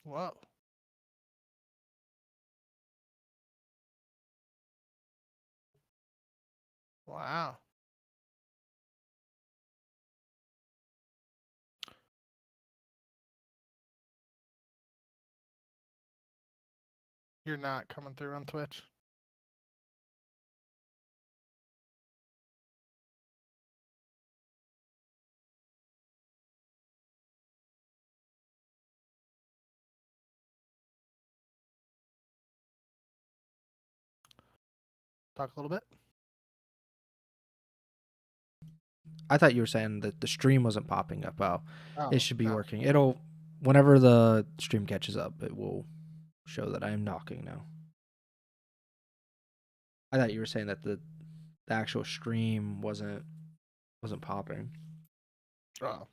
Whoa. Wow. You're not coming through on Twitch. Talk a little bit. I thought you were saying that the stream wasn't popping up. Oh, it Oh, should be no. working. Whenever the stream catches up, it will show that I am knocking now. I thought you were saying that the actual stream wasn't popping. Oh.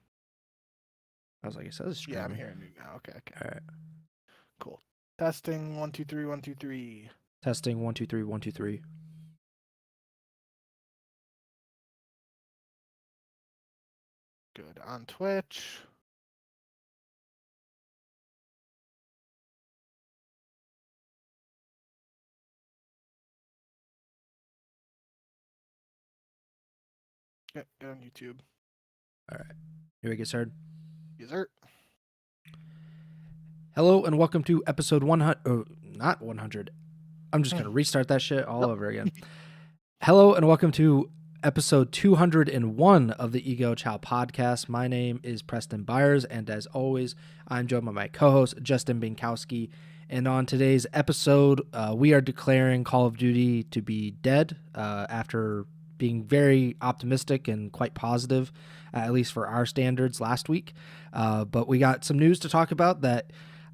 I was like, it says streaming. Yeah, I'm hearing you now. Okay. All right. Cool. Testing 1 2 3 1 2 3. Testing 1 2 3 1 2 3. Good. On Twitch. Get on YouTube. All right. Here we get started. Yes, sir. Hello and welcome to episode 100. Not 100. I'm just going to restart that shit all over again. Hello and welcome to episode 201 of the Ego Chall Podcast. My name is Preston Byers, and as always, I'm joined by my co-host, Justin Binkowski. And on today's episode, we are declaring Call of Duty to be dead after being very optimistic and quite positive, at least for our standards last week. But we got some news to talk about that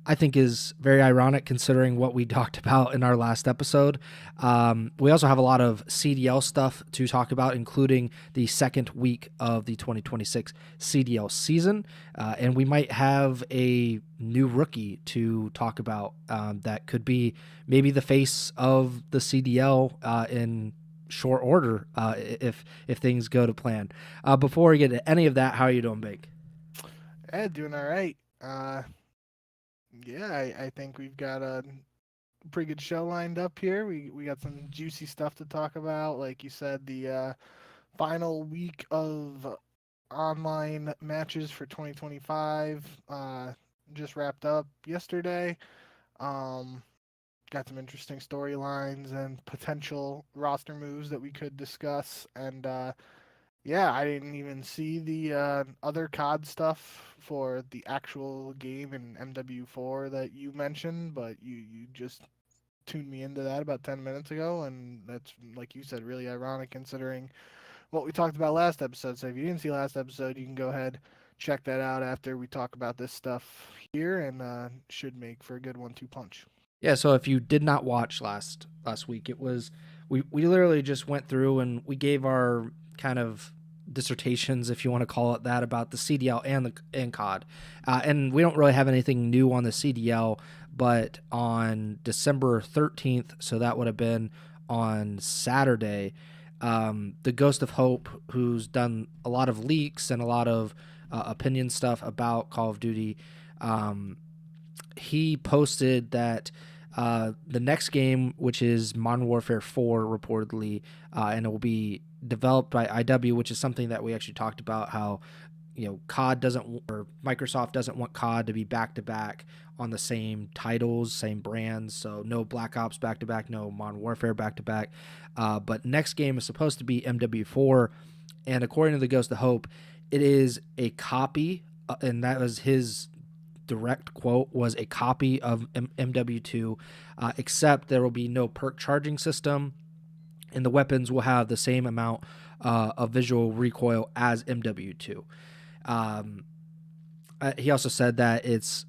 I think is very ironic considering what we talked about in our last episode. We also have a lot of CDL stuff to talk about, including the second week of the 2026 CDL season. And we might have a new rookie to talk about that could be maybe the face of the CDL in short order if things go to plan. Before we get to any of that, how are you doing, Bake? Hey, doing all right. Yeah, I think we've got a pretty good show lined up here. We got some juicy stuff to talk about. Like you said, the final week of online matches for 2025 just wrapped up yesterday. Got some interesting storylines and potential roster moves that we could discuss. And yeah, I didn't even see the other COD stuff for the actual game in MW4 that you mentioned, but you just tuned me into that about 10 minutes ago, and that's, like you said, really ironic considering what we talked about last episode. So if you didn't see last episode, you can go ahead, check that out after we talk about this stuff here, and should make for a good 1-2 punch. Yeah, so if you did not watch last week, it was we literally just went through and we gave our kind of dissertations, if you want to call it that, about the CDL and COD, and we don't really have anything new on the CDL. But on December 13th, so that would have been on Saturday, the Ghost of Hope, who's done a lot of leaks and a lot of opinion stuff about Call of Duty, he posted that the next game, which is Modern Warfare 4, reportedly, and it will be developed by IW, which is something that we actually talked about, how COD doesn't, or Microsoft doesn't want COD to be back to back on the same titles, same brands. So no Black Ops back to back, no Modern Warfare back to back. But next game is supposed to be MW4, and according to the Ghost of Hope, it is a copy, and that was his direct quote, was a copy of MW2, except there will be no perk charging system, and the weapons will have the same amount of visual recoil as MW2. He also said that it's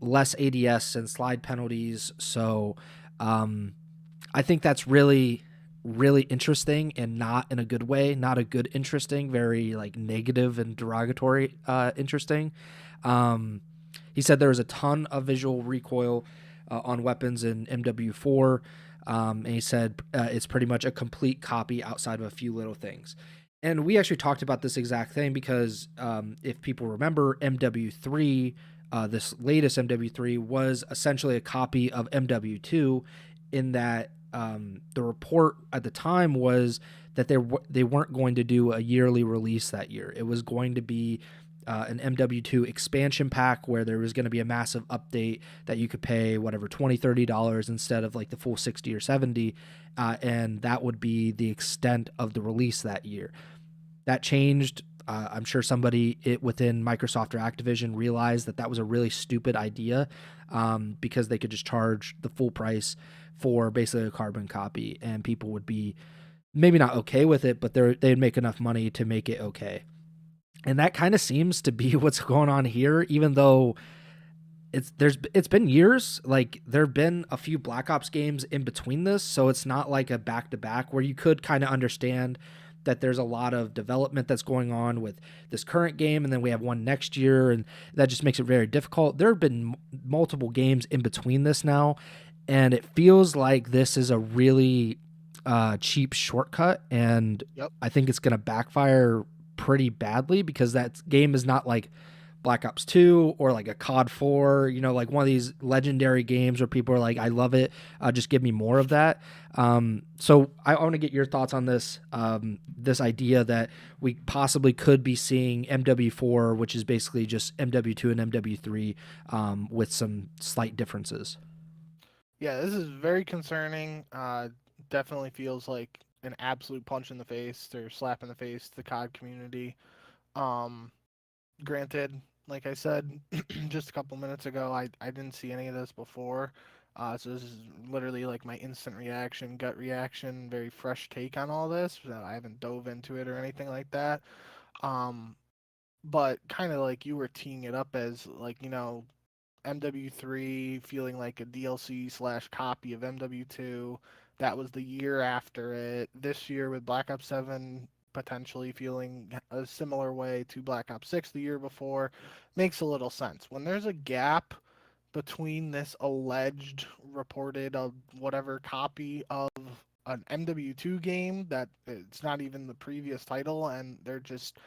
less ADS and slide penalties, so I think that's really interesting, and not in a good way, not a good interesting, very like negative and derogatory interesting. He said there was a ton of visual recoil on weapons in MW4, and he said it's pretty much a complete copy outside of a few little things. And we actually talked about this exact thing because if people remember, MW3 this latest MW3 was essentially a copy of MW2, in that the report at the time was that they weren't going to do a yearly release that year. It was going to be an MW2 expansion pack where there was going to be a massive update that you could pay whatever $20-$30 instead of like the full 60 or 70, and that would be the extent of the release that year. That changed. I'm sure somebody within Microsoft or Activision realized that was a really stupid idea, because they could just charge the full price for basically a carbon copy, and people would be maybe not okay with it, but they'd make enough money to make it okay. And that kind of seems to be what's going on here, even though it's been years. Like, there have been a few Black Ops games in between this, so it's not like a back-to-back where you could kind of understand that there's a lot of development that's going on with this current game, and then we have one next year, and that just makes it very difficult. There have been multiple games in between this now, and it feels like this is a really cheap shortcut, and Yep. I think it's going to backfire pretty badly, because that game is not like Black Ops 2 or like a COD 4, like one of these legendary games where people are like, I love it, just give me more of that. So I want to get your thoughts on this, this idea that we possibly could be seeing MW4, which is basically just MW2 and MW3, with some slight differences. Yeah, this is very concerning. Definitely feels like an absolute punch in the face or slap in the face to the COD community. Um, Granted, like I said just a couple minutes ago, I didn't see any of this before. So this is literally like my instant reaction, gut reaction, very fresh take on all this. So I haven't dove into it or anything like that. Um, but kind of like you were teeing it up as like, MW3 feeling like a DLC slash copy of MW2. That was the year after it. This year with Black Ops 7 potentially feeling a similar way to Black Ops 6 the year before makes a little sense. When there's a gap between this alleged reported of whatever copy of an MW2 game that it's not even the previous title, and they're just,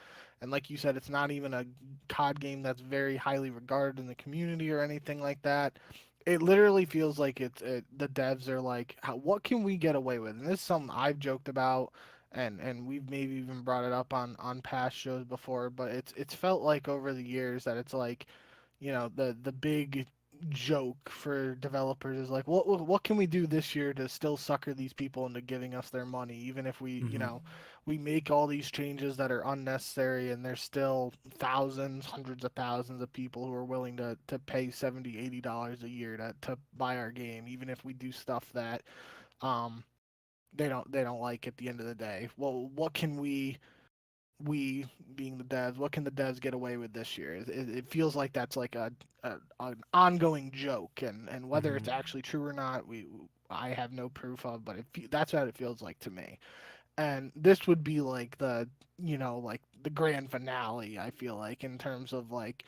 and like you said, it's not even a COD game that's very highly regarded in the community or anything like that. It literally feels like the devs are like, what can we get away with? And this is something I've joked about, and we've maybe even brought it up on past shows before. But it's felt like over the years that it's like, the big joke for developers is like, what can we do this year to still sucker these people into giving us their money, even if we we make all these changes that are unnecessary, and there's still thousands, hundreds of thousands of people who are willing to pay $70-$80 a year to buy our game, even if we do stuff that um they don't like at the end of the day. Well, what can we being the devs, what can the devs get away with this year? It feels like that's like an ongoing joke, and whether it's actually true or not, I have no proof of, but that's what it feels like to me. And this would be like like the grand finale, I feel like, in terms of like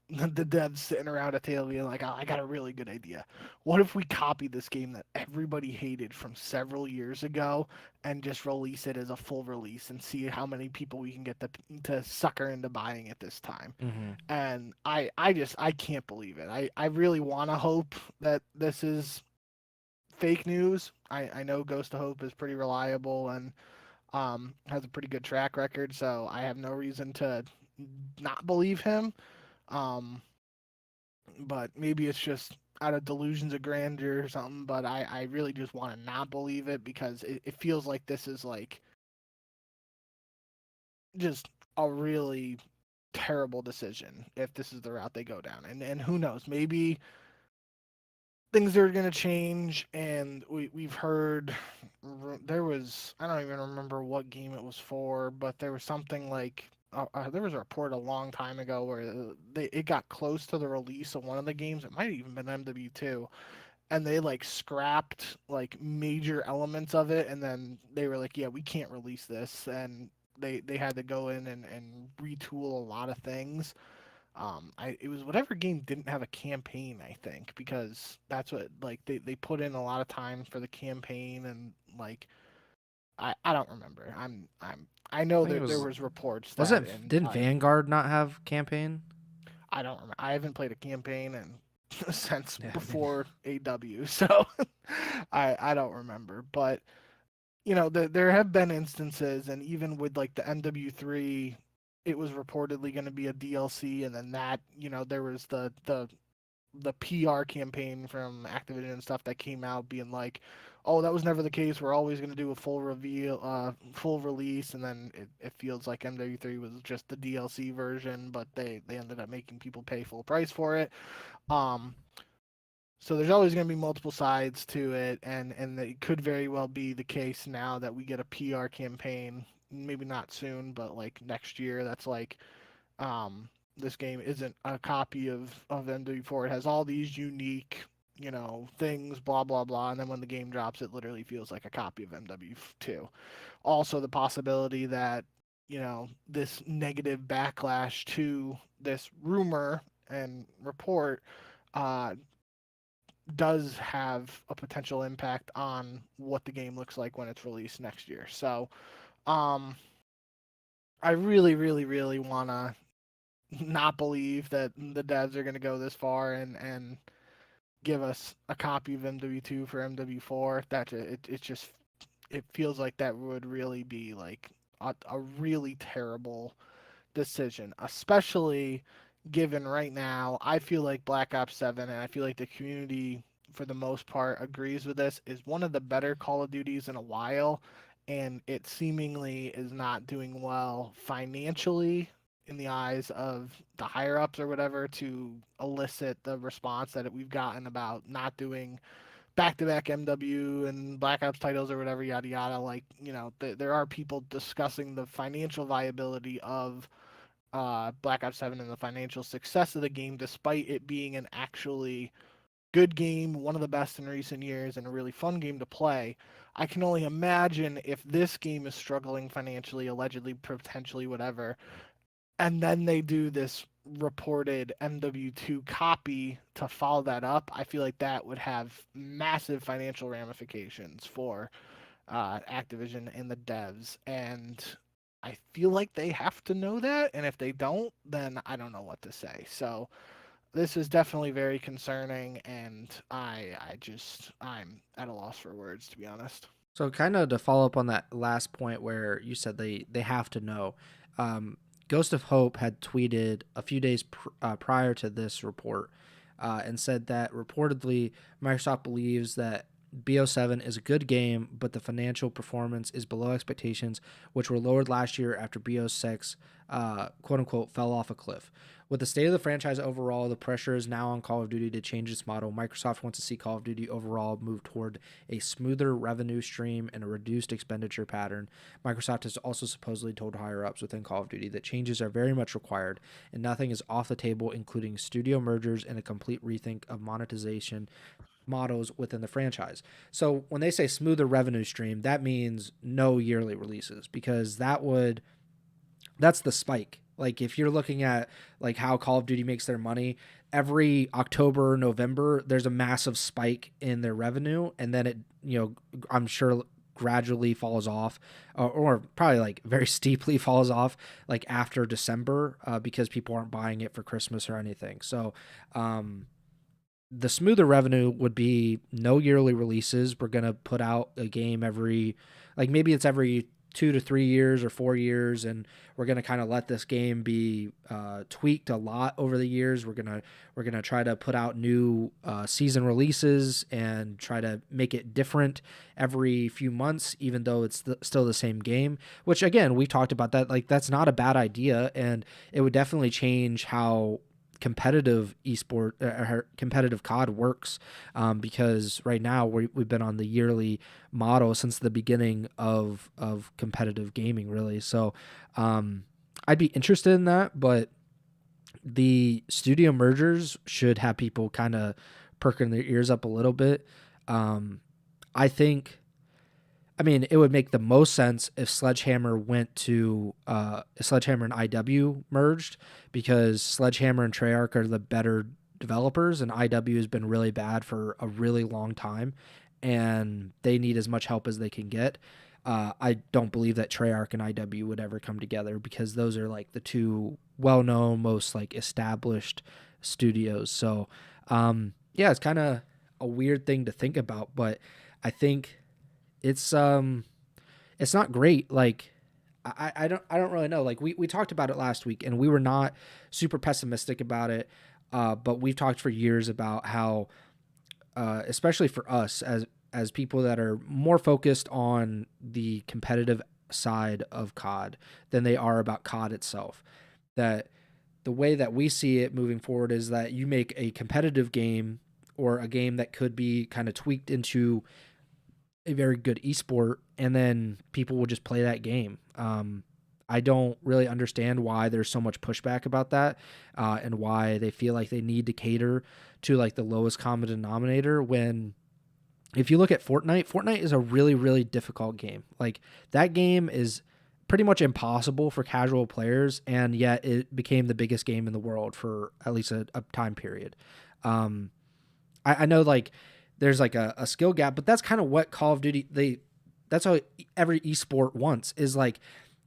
the devs sitting around a table being like, oh, I got a really good idea. What if we copy this game that everybody hated from several years ago and just release it as a full release and see how many people we can get to sucker into buying it this time? Mm-hmm. And I can't believe it. I really want to hope that this is fake news. I know Ghost of Hope is pretty reliable and has a pretty good track record, so I have no reason to not believe him. Um, but maybe it's just out of delusions of grandeur or something. But I really just want to not believe it, because it feels like this is like just a really terrible decision if this is the route they go down. And who knows, maybe things are going to change. And we've heard there was, I don't even remember what game it was for, but there was something like there was a report a long time ago where it got close to the release of one of the games. It might have even been MW2, and they like scrapped like major elements of it, and then they were like, yeah, we can't release this, and they had to go in and retool a lot of things. It was whatever game didn't have a campaign, I think, because that's what, like, they put in a lot of time for the campaign, and like I don't remember. I I know think it that there was was reports that, wasn't and didn't Vanguard not have campaign? I don't remember. I haven't played a campaign since Yeah, before AW, so I don't remember. But there have been instances, and even with like the MW3, it was reportedly going to be a DLC, and then that there was the PR campaign from Activision and stuff that came out being like, oh, that was never the case. We're always going to do a full reveal, full release, and then it feels like MW3 was just the DLC version, but they ended up making people pay full price for it. Um, so there's always going to be multiple sides to it, and it could very well be the case now that we get a PR campaign, maybe not soon, but like next year. That's like, this game isn't a copy of MW4. It has all these unique, things, blah blah blah, and then when the game drops, it literally feels like a copy of MW2. Also, the possibility that this negative backlash to this rumor and report uh, does have a potential impact on what the game looks like when it's released next year. So, um, I really, really, really want to not believe that the devs are going to go this far and give us a copy of MW2 for MW4. It feels like that would really be like a really terrible decision, especially given right now. I feel like Black Ops 7, and I feel like the community for the most part agrees with this, is one of the better Call of Duties in a while, and it seemingly is not doing well financially in the eyes of the higher ups or whatever to elicit the response that we've gotten about not doing back-to-back MW and Black Ops titles or whatever, yada yada. Like, there are people discussing the financial viability of Black Ops 7 and the financial success of the game, despite it being an actually good game, one of the best in recent years, and a really fun game to play. I can only imagine if this game is struggling financially, allegedly, potentially, whatever, and then they do this reported MW2 copy to follow that up. I feel like that would have massive financial ramifications for Activision and the devs, and I feel like they have to know that, and if they don't, then I don't know what to say. So this is definitely very concerning, and I'm at a loss for words, to be honest. So kind of to follow up on that last point where you said they have to know, Ghost of Hope had tweeted a few days prior to this report and said that reportedly Microsoft believes that BO7 is a good game, but the financial performance is below expectations, which were lowered last year after BO6, quote unquote, fell off a cliff. With the state of the franchise overall, the pressure is now on Call of Duty to change its model. Microsoft wants to see Call of Duty overall move toward a smoother revenue stream and a reduced expenditure pattern. Microsoft has also supposedly told higher-ups within Call of Duty that changes are very much required, and nothing is off the table, including studio mergers and a complete rethink of monetization models within the franchise. So when they say smoother revenue stream, that means no yearly releases, because that's the spike. Like if you're looking at like how Call of Duty makes their money, every October, November, there's a massive spike in their revenue, and then it, I'm sure gradually falls off, or probably like very steeply falls off like after December, because people aren't buying it for Christmas or anything. So the smoother revenue would be no yearly releases. We're going to put out a game maybe it's every 2 to 3 years or 4 years, and we're going to kind of let this game be tweaked a lot over the years. We're gonna try to put out new season releases and try to make it different every few months, even though it's still the same game, which again, we talked about that. Like, that's not a bad idea, and it would definitely change how competitive competitive COD works, because right now we've been on the yearly model since the beginning of competitive gaming, really. So I'd be interested in that, but the studio mergers should have people kind of perking their ears up a little bit. I mean, it would make the most sense if Sledgehammer went to Sledgehammer and IW merged, because Sledgehammer and Treyarch are the better developers, and IW has been really bad for a really long time, and they need as much help as they can get. I don't believe that Treyarch and IW would ever come together because those are like the two well-known, most like established studios. So, yeah, it's kind of a weird thing to think about, but I think it's not great. Like, I don't really know. Like we talked about it last week, and we were not super pessimistic about it. But we've talked for years about how, especially for us as people that are more focused on the competitive side of COD than they are about COD itself, that the way that we see it moving forward is that you make a competitive game or a game that could be kind of tweaked into a very good esport, and then people will just play that game. I don't really understand why there's so much pushback about that, and why they feel like they need to cater to like the lowest common denominator. When if you look at Fortnite is a really, really difficult game. Like that game is pretty much impossible for casual players, and yet it became the biggest game in the world for at least a time period. I know like there's like a skill gap, but that's kind of what Call of Duty that's how every esport wants is like,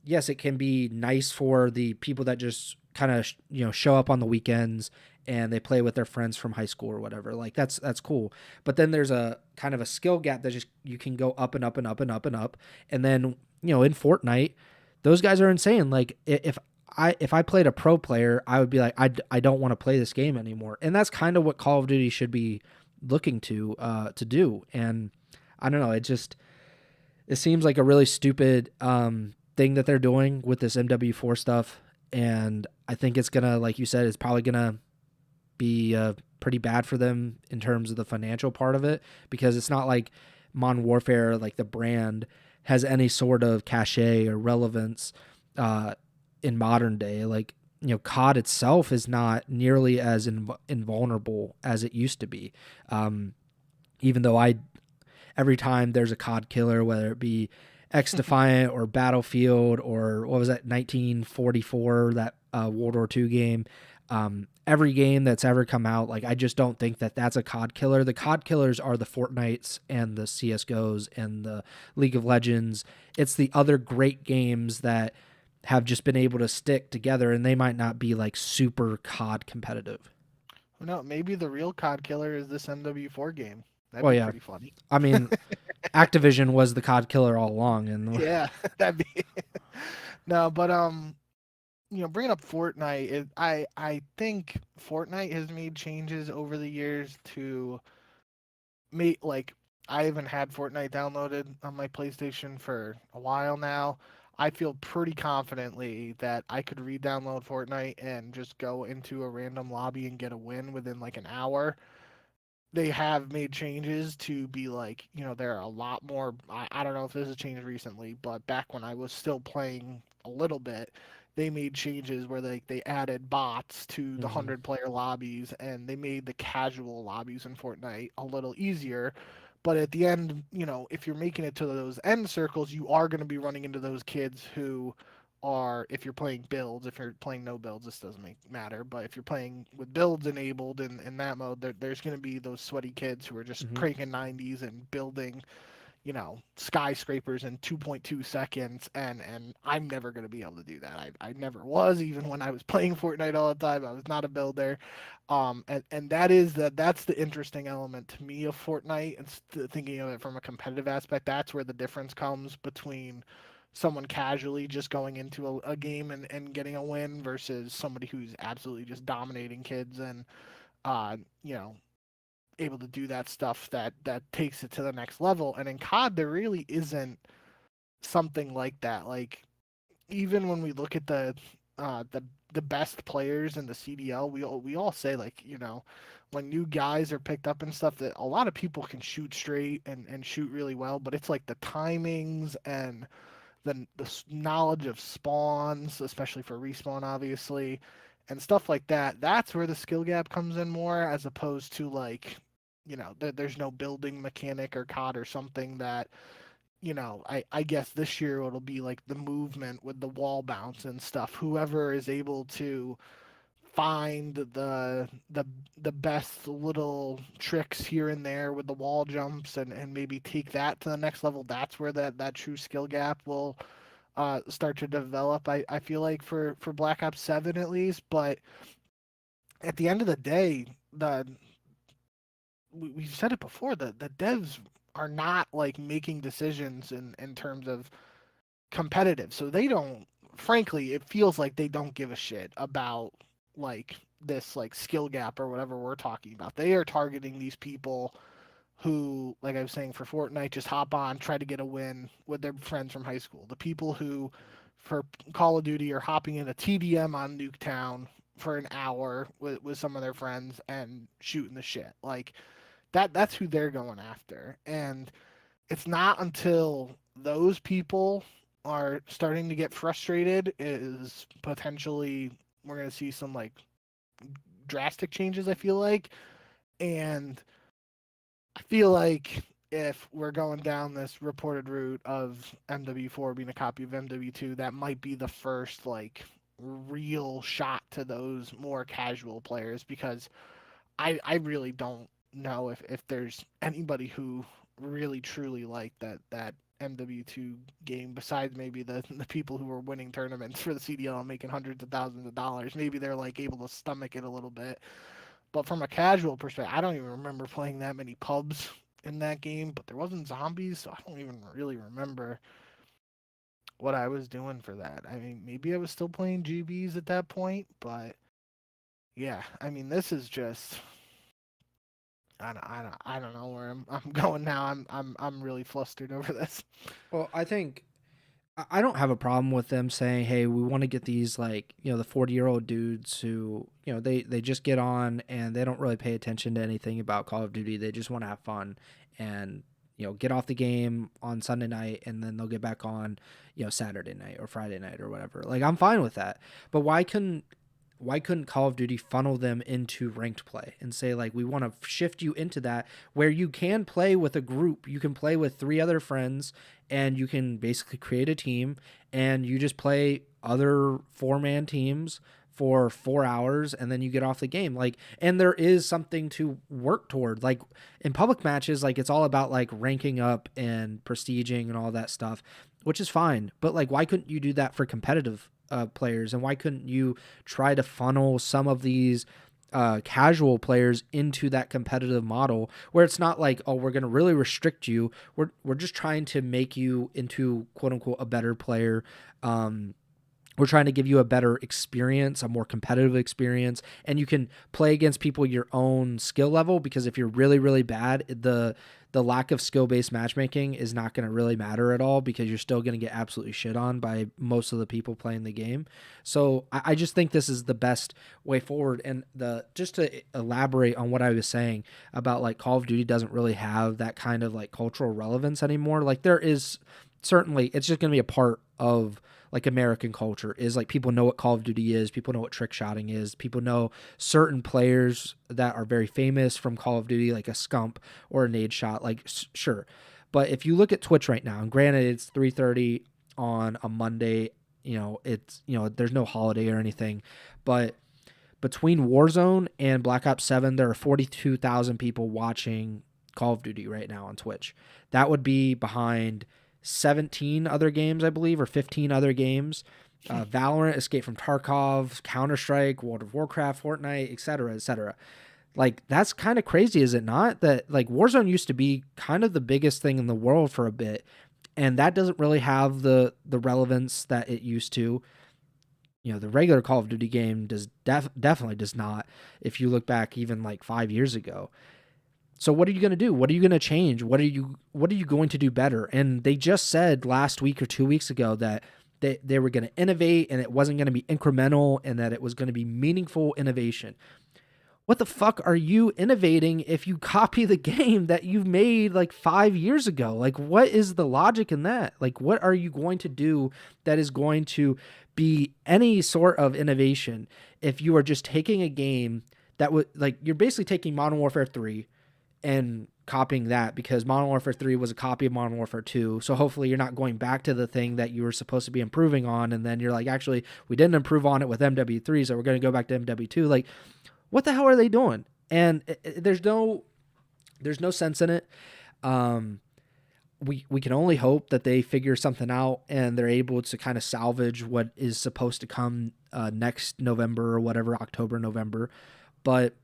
yes, it can be nice for the people that just kind of show up on the weekends and they play with their friends from high school or whatever. Like that's cool. But then there's a kind of a skill gap that just you can go up and up and up and up and up. And then, in Fortnite, those guys are insane. Like if I played a pro player, I would be like, I don't want to play this game anymore. And that's kind of what Call of Duty should be looking to do. And I don't know, it seems like a really stupid thing that they're doing with this MW4 stuff. And I think it's gonna, like you said, it's probably gonna be pretty bad for them in terms of the financial part of it, because it's not like Modern Warfare, like the brand, has any sort of cachet or relevance in modern day. Like, COD itself is not nearly as invulnerable as it used to be. Even though every time there's a COD killer, whether it be X Defiant or Battlefield or what was that, 1944, that World War II game, every game that's ever come out, like I just don't think that that's a COD killer. The COD killers are the Fortnites and the CSGOs and the League of Legends. It's the other great games that have just been able to stick together, and they might not be like super COD competitive. No, maybe the real COD killer is this MW4 game. That'd Well, be yeah. pretty funny. I mean, Activision was the COD killer all along, and Yeah, that'd be no, but bringing up Fortnite, I think Fortnite has made changes over the years to make, like, I haven't had Fortnite downloaded on my PlayStation for a while now. I feel pretty confidently that I could re-download Fortnite and just go into a random lobby and get a win within like an hour. They have made changes to be like, there are a lot more. I don't know if this has changed recently, but back when I was still playing a little bit, they made changes where they added bots to the 100-player lobbies, and they made the casual lobbies in Fortnite a little easier. But at the end, if you're making it to those end circles, you are going to be running into those kids who are, if you're playing builds, if you're playing no builds, this doesn't matter. But if you're playing with builds enabled in that mode, there's going to be those sweaty kids who are just cranking 90s and building, skyscrapers in 2.2 seconds, and I'm never going to be able to do that. I never was, even when I was playing Fortnite all the time. I was not a builder. And that's the interesting element to me of Fortnite, and thinking of it from a competitive aspect. That's where the difference comes between someone casually just going into a game and getting a win versus somebody who's absolutely just dominating kids and uh you know able to do that stuff that takes it to the next level. And in COD, there really isn't something like that. Like, even when we look at the best players in the CDL, we all say, like, when new guys are picked up and stuff, that a lot of people can shoot straight and shoot really well, but it's like the timings and the knowledge of spawns, especially for respawn, obviously, and stuff like that. That's where the skill gap comes in more, as opposed to, like, there's no building mechanic or COD or something that, I guess this year it'll be like the movement with the wall bounce and stuff. Whoever is able to find the best little tricks here and there with the wall jumps and maybe take that to the next level. That's where that true skill gap will start to develop. I feel like for Black Ops 7 at least, but at the end of the day, we've said it before, the devs are not like making decisions in terms of competitive. So they don't, frankly, it feels like they don't give a shit about like this like skill gap or whatever we're talking about. They are targeting these people who, like I was saying, for Fortnite, just hop on, try to get a win with their friends from high school. The people who, for Call of Duty, are hopping in a TDM on Nuketown for an hour with some of their friends and shooting the shit. Like that's who they're going after. And it's not until those people are starting to get frustrated is potentially we're going to see some like drastic changes, I feel like. And I feel like if we're going down this reported route of MW4 being a copy of MW2, that might be the first like real shot to those more casual players, because I really don't know if there's anybody who really truly liked that MW2 game besides maybe the people who were winning tournaments for the CDL and making hundreds of thousands of dollars. Maybe they're like able to stomach it a little bit. But from a casual perspective, I don't even remember playing that many pubs in that game, but there wasn't zombies, so I don't even really remember what I was doing for that. I mean, maybe I was still playing GBs at that point, but yeah, I mean, this is just I don't know where I'm going now. I'm really flustered over this. Well, I think I don't have a problem with them saying, "Hey, we want to get these like the 40-year-old dudes who they just get on and they don't really pay attention to anything about Call of Duty. They just want to have fun and get off the game on Sunday night and then they'll get back on Saturday night or Friday night or whatever." Like I'm fine with that, but why couldn't Call of Duty funnel them into ranked play and say, like, we want to shift you into that where you can play with a group, you can play with 3 other friends, and you can basically create a team and you just play other 4-man teams for 4 hours and then you get off the game. Like, and there is something to work toward. Like in public matches, like it's all about like ranking up and prestiging and all that stuff, which is fine. But like, why couldn't you do that for competitive players, and why couldn't you try to funnel some of these casual players into that competitive model where it's not like, oh, we're going to really restrict you, we're just trying to make you into quote unquote a better player. We're trying to give you a better experience, a more competitive experience, and you can play against people your own skill level, because if you're really, really bad, the lack of skill-based matchmaking is not going to really matter at all, because you're still going to get absolutely shit on by most of the people playing the game. So I just think this is the best way forward. And just to elaborate on what I was saying about like Call of Duty doesn't really have that kind of like cultural relevance anymore. Like there is certainly, it's just going to be a part of like American culture, is like people know what Call of Duty is, people know what trick shotting is, people know certain players that are very famous from Call of Duty, like a Scump or a Nade Shot, like sure. But if you look at Twitch right now, and granted it's 3:30 on a Monday, it's there's no holiday or anything, but between Warzone and Black Ops 7, there are 42,000 people watching Call of Duty right now on Twitch. That would be behind 17 other games, I believe, or 15 other games. Valorant, Escape from Tarkov, Counter-Strike, World of Warcraft, Fortnite, etc., etc. Like, that's kind of crazy, is it not? That, like, Warzone used to be kind of the biggest thing in the world for a bit, and that doesn't really have the relevance that it used to. The regular Call of Duty game definitely does not, if you look back even, like, 5 years ago. So what are you going to do? What are you going to change? What are you going to do better? And they just said last week or 2 weeks ago that they were going to innovate, and it wasn't going to be incremental, and that it was going to be meaningful innovation. What the fuck are you innovating if you copy the game that you made like 5 years ago? Like, what is the logic in that? Like, what are you going to do that is going to be any sort of innovation if you are just taking a game that would, like, you're basically taking Modern Warfare 3 and copying that, because Modern Warfare 3 was a copy of Modern Warfare 2. So hopefully you're not going back to the thing that you were supposed to be improving on, and then you're like, actually, we didn't improve on it with MW3, so we're going to go back to MW2. Like, what the hell are they doing? And there's no sense in it. We can only hope that they figure something out and they're able to kind of salvage what is supposed to come next November or whatever, October, November. But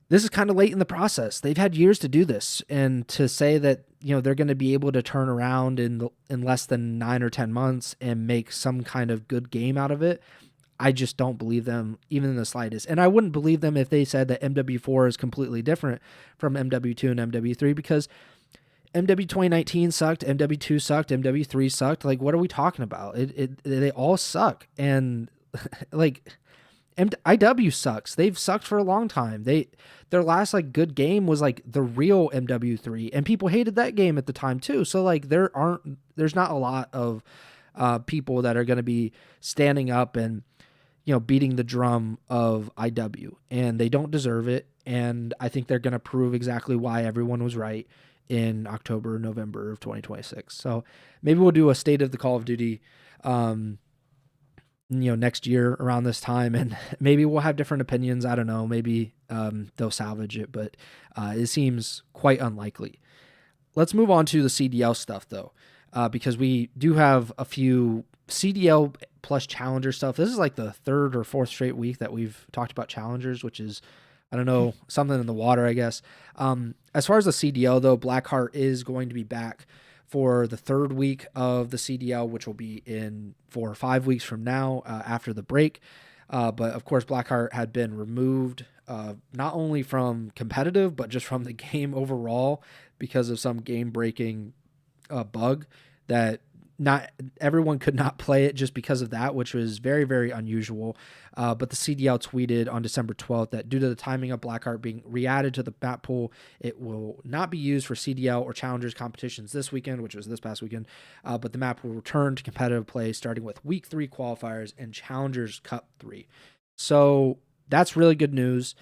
this is kind of late in the process. They've had years to do this, and to say that, you know, they're going to be able to turn around in less than 9 or 10 months and make some kind of good game out of it, I just don't believe them even in the slightest. And I wouldn't believe them if they said that MW4 is completely different from MW2 and MW3, because MW 2019 sucked, MW2 sucked, MW3 sucked. Like, what are we talking about? They all suck. And like, IW sucks. They've sucked for a long time. Their last like good game was like the real MW3, and people hated that game at the time too. So like there's not a lot of people that are going to be standing up and, you know, beating the drum of IW, and they don't deserve it. And I think they're going to prove exactly why everyone was right in October, November of 2026. So maybe we'll do a state of the Call of Duty, next year around this time, and maybe we'll have different opinions. I don't know. Maybe they'll salvage it, but it seems quite unlikely. Let's move on to the CDL stuff though, because we do have a few CDL plus Challenger stuff. This is like the third or fourth straight week that we've talked about Challengers, which is, I don't know, something in the water, I guess. As far as the CDL though, Blackheart is going to be back for the third week of the CDL, which will be in 4 or 5 weeks from now, after the break. But of course, Blackheart had been removed, not only from competitive, but just from the game overall, because of some game-breaking bug that not everyone could not play it just because of that, which was very, very unusual. But the CDL tweeted on December 12th that due to the timing of Blackheart being re-added to the map pool, it will not be used for CDL or Challengers competitions this weekend, which was this past weekend. But the map will return to competitive play starting with Week 3 qualifiers and Challengers Cup 3. So that's really good news.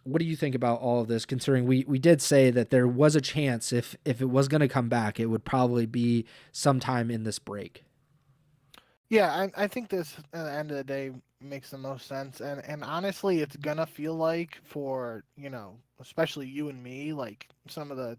What do you think about all of this, considering we did say that there was a chance if it was going to come back, it would probably be sometime in this break? Yeah, I think this, at the end of the day, makes the most sense. And honestly, it's going to feel like, for, especially you and me, like some of the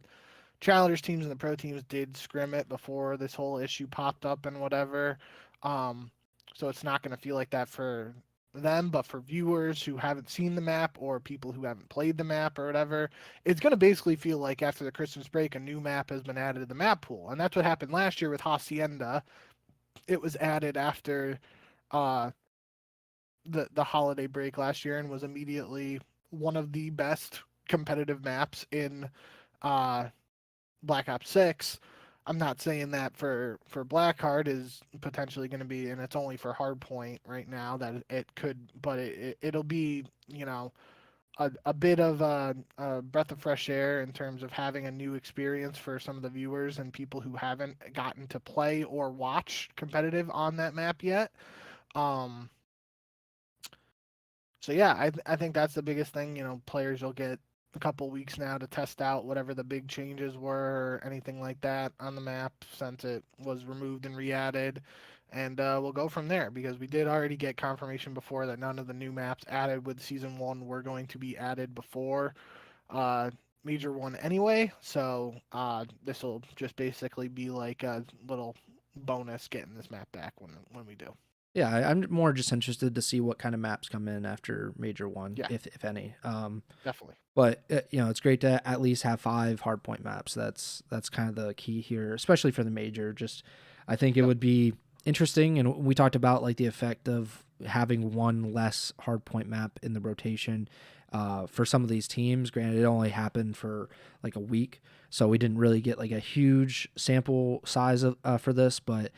Challengers teams and the pro teams did scrim it before this whole issue popped up and whatever. So it's not going to feel like that for them, but for viewers who haven't seen the map or people who haven't played the map or whatever, it's going to basically feel like after the Christmas break, a new map has been added to the map pool. And that's what happened last year with Hacienda. It was added after the holiday break last year and was immediately one of the best competitive maps in Black Ops 6. I'm not saying that for Blackheart is potentially going to be, and it's only for Hardpoint right now, that it could, but it'll be, a bit of a breath of fresh air in terms of having a new experience for some of the viewers and people who haven't gotten to play or watch competitive on that map yet. So yeah, I think that's the biggest thing. Players will get a couple weeks now to test out whatever the big changes were or anything like that on the map since it was removed and re-added. And we'll go from there, because we did already get confirmation before that none of the new maps added with Season 1 were going to be added before Major 1 anyway. So this will just basically be like a little bonus getting this map back when we do. Yeah, I'm more just interested to see what kind of maps come in after Major 1, Yeah. if any. Definitely. But it's great to at least have 5 hardpoint maps. That's kind of the key here, especially for the Major. Just, I think it would be interesting, and we talked about like the effect of having one less hardpoint map in the rotation for some of these teams. Granted, it only happened for like a week, so we didn't really get like a huge sample size of for this, but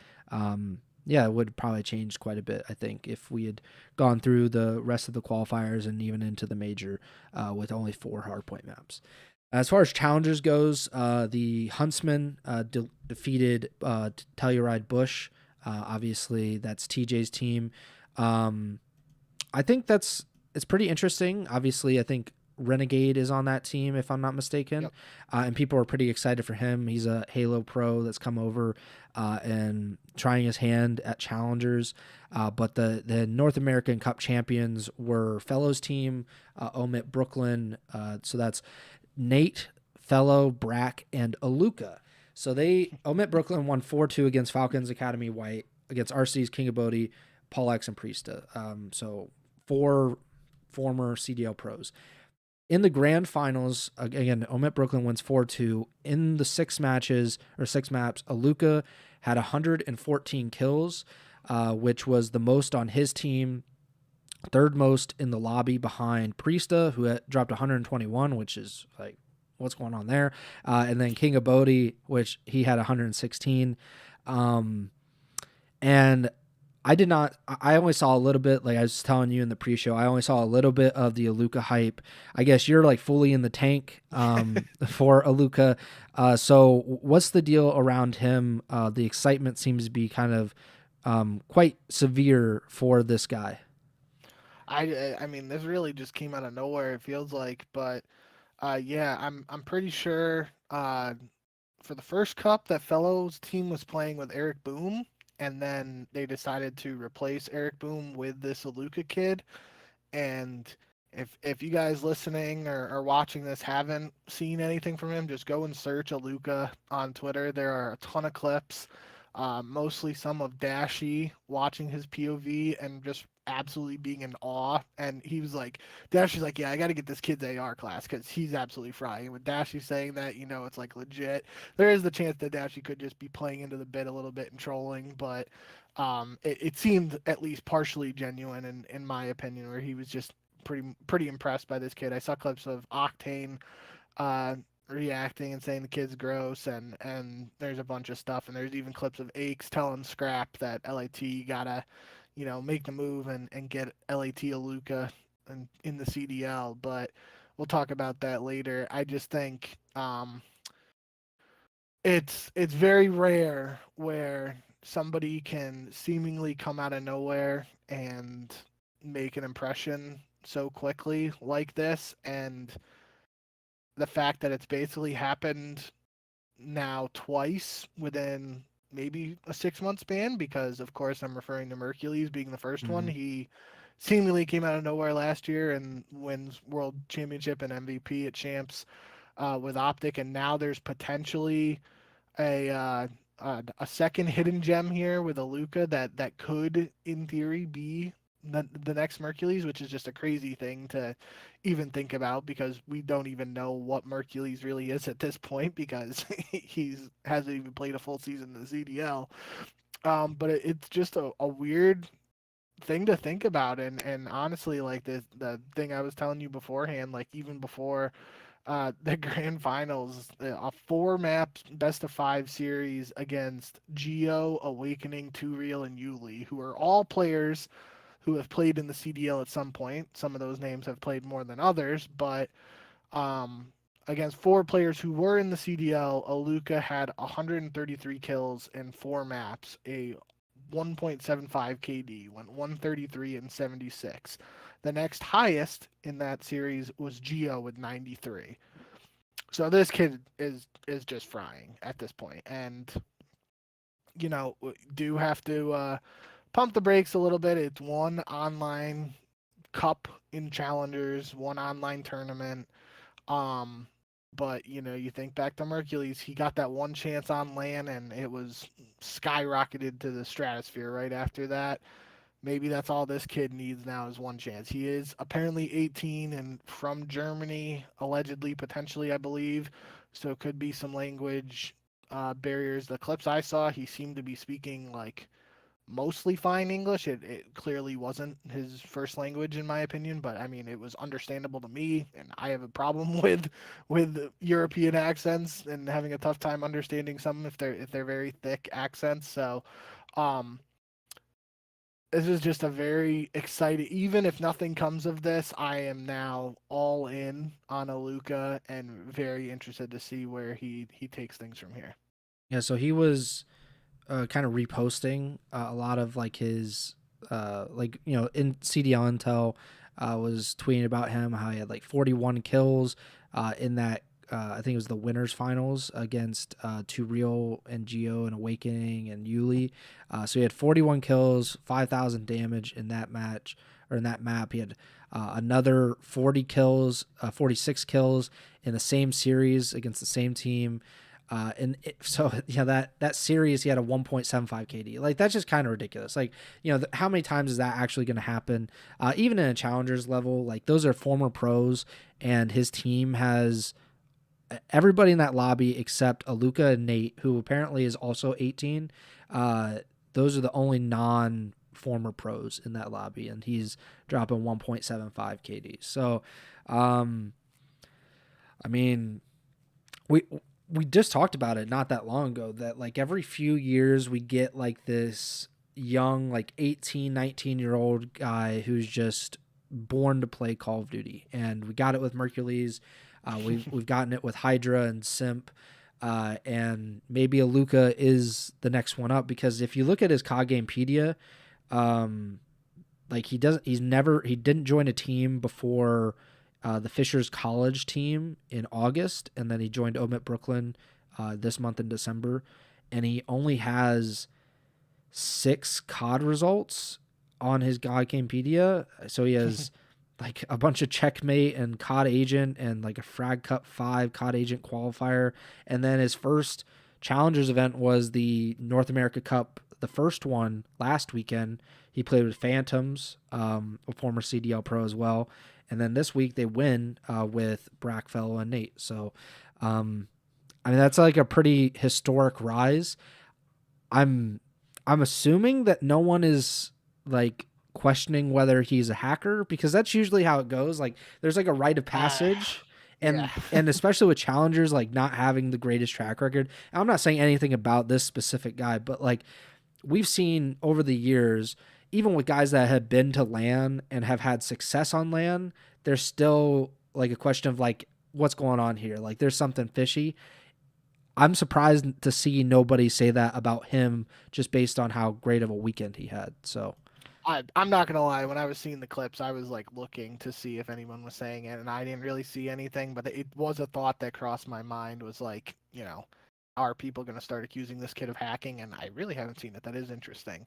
yeah, it would probably change quite a bit, I think, if we had gone through the rest of the qualifiers and even into the Major with only 4 hardpoint maps. As far as Challengers goes, the Huntsman defeated Telluride Bush. Obviously, that's TJ's team. I think it's pretty interesting. Obviously, I think Renegade is on that team, if I'm not mistaken. Yep. And people are pretty excited for him. He's a Halo pro that's come over and trying his hand at challengers. But the North American Cup champions were Fellows team, Omit Brooklyn. So that's Nate, Fellow, Brack, and Alluka. So Omit Brooklyn won 4-2 against Falcons Academy White, against RC's King of Bodhi, Paul X, and Priesta. So 4 former CDL pros. In the grand finals, again, Omit Brooklyn wins 4-2. In the 6 maps, Alluka had 114 kills, which was the most on his team, third most in the lobby behind Priesta, who had dropped 121, which is like, what's going on there? And then King of Bodhi, which he had 116. And I only saw a little bit, like I was telling you in the pre-show, I only saw a little bit of the Alluka hype. I guess you're like fully in the tank for Alluka. So what's the deal around him? The excitement seems to be kind of quite severe for this guy. I mean, this really just came out of nowhere, it feels like, but yeah, I'm pretty sure for the first cup that Fellows team was playing with Eric Boom, and then they decided to replace Eric Boom with this Alluka kid. And if you guys listening or watching this haven't seen anything from him, just go and search Alluka on Twitter. There are a ton of clips, mostly some of Dashy watching his POV and just absolutely being in awe. And he was like, Dashy's like, yeah, I got to get this kid's AR class because he's absolutely frying. And with Dashy saying that, it's like legit. There is the chance that Dashy could just be playing into the bit a little bit and trolling, but it seemed at least partially genuine in my opinion, where he was just pretty impressed by this kid. I saw clips of Octane reacting and saying the kid's gross, and there's a bunch of stuff, and there's even clips of Aches telling Scrap that LAT gotta make the move and get LAT Alluka in the CDL. But we'll talk about that later. I just think it's very rare where somebody can seemingly come out of nowhere and make an impression so quickly like this. And the fact that it's basically happened now twice within maybe a 6-month span, because of course I'm referring to MERCULES being the 1st one. He seemingly came out of nowhere last year and wins world championship and MVP at champs with Optic, and now there's potentially a second hidden gem here with Alluka that could, in theory, be the next MERCULES, which is just a crazy thing to even think about, because we don't even know what MERCULES really is at this point, because hasn't even played a full season in the CDL. But it's just a weird thing to think about, and honestly, like the thing I was telling you beforehand, like even before the grand finals, a 4-map best of 5 series against Geo, Awakening, Two Real, and Yuli, who are all players who have played in the CDL at some point. Some of those names have played more than others, but against 4 players who were in the CDL, Alluka had 133 kills in 4 maps, a 1.75 KD, went 133 and 76. The next highest in that series was Geo with 93. So this kid is just frying at this point, and do have to pump the brakes a little bit. It's one online cup in challengers, one online tournament. But you think back to MERCULES, he got that one chance on LAN and it was skyrocketed to the stratosphere right after that. Maybe that's all this kid needs now is one chance. He is apparently 18 and from Germany, allegedly, potentially, I believe. So it could be some language barriers. The clips I saw, he seemed to be speaking like mostly fine English. It clearly wasn't his first language, in my opinion, but I mean, it was understandable to me, and I have a problem with European accents and having a tough time understanding some if they're very thick accents. So, this is just a very exciting. Even if nothing comes of this, I am now all in on Alluka and very interested to see where he takes things from here. Yeah, so he was kind of reposting a lot of like his in CDL Intel, was tweeting about him, how he had like 41 kills in that. I think it was the winners finals against Real and Geo and Awakening and Yuli. So he had 41 kills, 5,000 damage in that match or in that map. He had another 40 kills, 46 kills in the same series against the same team. That series he had a 1.75 KD. Like that's just kind of ridiculous. Like how many times is that actually going to happen? Even in a challengers level, like those are former pros, and his team has everybody in that lobby except Alluka and Nate, who apparently is also 18. Those are the only non-former pros in that lobby, and he's dropping 1.75 KD. So, I mean, we just talked about it not that long ago that like every few years we get like this young like 18, 19-year-old guy who's just born to play Call of Duty, and we got it with Mercules. We've gotten it with Hydra and Simp, and maybe Alluka is the next one up, because if you look at his COD Gamepedia, like he didn't join a team before the Fishers College team in August, and then he joined Omit Brooklyn this month in December, and he only has 6 COD results on his COD Gamepedia. So he has like a bunch of Checkmate and COD Agent and like a Frag Cup 5 COD Agent qualifier. And then his first Challengers event was the North America Cup, the first one last weekend. He played with Phantoms, a former CDL pro as well. And then this week they win with Brackfellow and Nate. So, I mean, that's like a pretty historic rise. I'm assuming that no one is like questioning whether he's a hacker, because that's usually how it goes. Like there's like a rite of passage, and especially with challengers like not having the greatest track record. And I'm not saying anything about this specific guy, but like we've seen over the years, even with guys that have been to LAN and have had success on LAN, there's still like a question of like what's going on here. Like there's something fishy. I'm surprised to see nobody say that about him just based on how great of a weekend he had. So I'm not gonna lie. When I was seeing the clips, I was like looking to see if anyone was saying it, and I didn't really see anything. But it was a thought that crossed my mind. Was like, are people gonna start accusing this kid of hacking? And I really haven't seen it. That is interesting.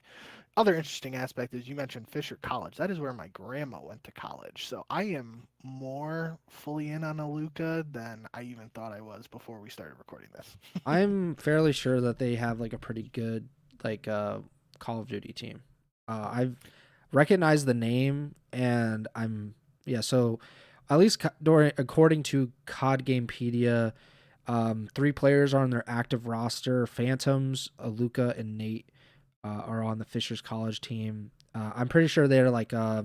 Other interesting aspect is you mentioned Fisher College. That is where my grandma went to college. So I am more fully in on Alluka than I even thought I was before we started recording this. I'm fairly sure that they have like a pretty good like Call of Duty team. I've recognized the name, and so at least according to COD Gamepedia, 3 players are on their active roster. Phantoms, Alluka, and Nate are on the Fishers College team. I'm pretty sure they're like I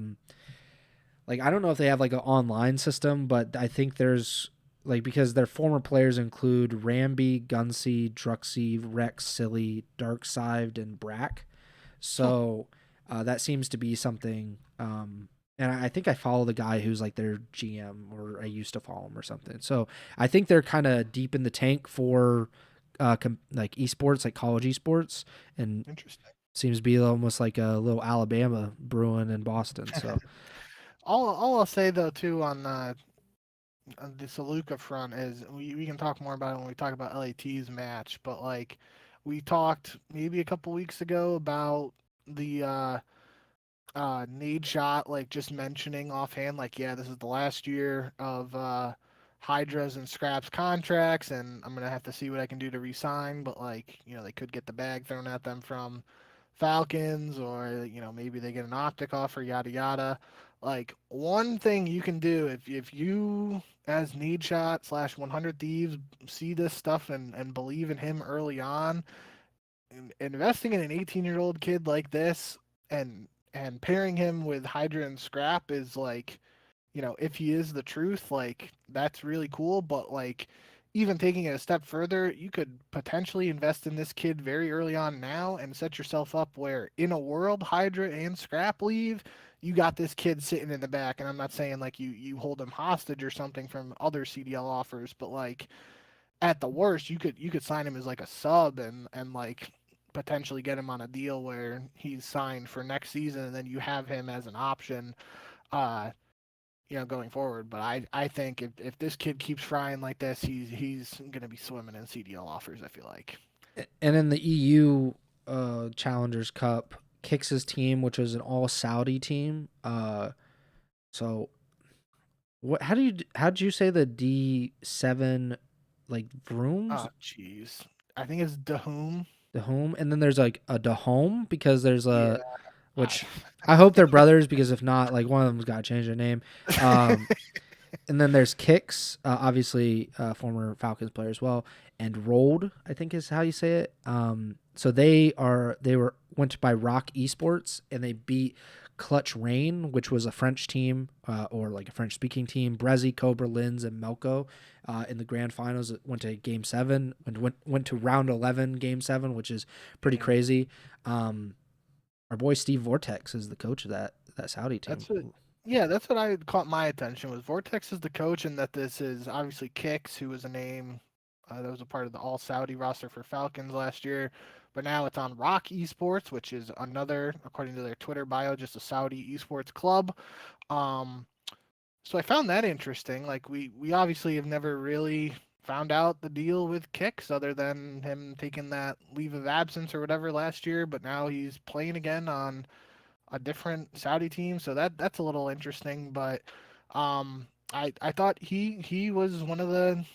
don't know if they have like an online system, but I think there's like, because their former players include Ramby, Gunsy, Druxy, Rex, Silly, Darkside, and Brack. So that seems to be something. And I think I follow the guy who's like their GM, or I used to follow him or something. So I think they're kind of deep in the tank for like esports, like college esports, and Interesting. seems to be almost like a little Alabama brewing in Boston. So All I'll say though too on this Alluka front is we can talk more about it when we talk about LAT's match, but like we talked maybe a couple weeks ago about the nade shot, like just mentioning offhand, like, yeah, this is the last year of Hydra's and Scrap's contracts, and I'm gonna have to see what I can do to resign. But like, they could get the bag thrown at them from Falcons, or maybe they get an optic offer, yada yada. Like one thing you can do if you as need shot slash 100 thieves see this stuff and believe in him early on, investing in an 18-year-old kid like this and pairing him with Hydra and Scrap is like, if he is the truth, like that's really cool. But like, even taking it a step further, you could potentially invest in this kid very early on now and set yourself up where in a world Hydra and Scrap leave, you got this kid sitting in the back. And I'm not saying like you hold him hostage or something from other CDL offers, but like at the worst, you could sign him as like a sub and like potentially get him on a deal where he's signed for next season, and then you have him as an option going forward. But I think if this kid keeps frying like this, he's gonna be swimming in CDL offers. I feel like. And in the EU Challengers Cup, Kicks' team, which was an all Saudi team. So what? How did you say the D7 like Vrooms? Oh, jeez. I think it's Dahum. The home, and then there's like a Dahome because there's Yeah. a which I hope they're brothers because if not, like one of them's got to change their name. Um, and then there's Kicks, obviously former Falcons player as well, and Rolled, I think is how you say it. So went by Rock Esports and they beat Clutch Rain, which was a French team or like a French speaking team. Brezzy, Cobra, Linz, and Melko in the grand finals. It went to Game 7, went to round 11, Game 7, which is pretty crazy. Our boy Steve Vortex is the coach of that Saudi team. That's what I caught my attention was Vortex is the coach, and that this is obviously Kicks, who was a name that was a part of the All Saudi roster for Falcons last year, but now it's on Rock Esports, which is another, according to their Twitter bio, just a Saudi esports club. Um, so I found that interesting. Like we obviously have never really found out the deal with Kicks other than him taking that leave of absence or whatever last year, but now he's playing again on a different Saudi team, so that's a little interesting. But I thought he was one of the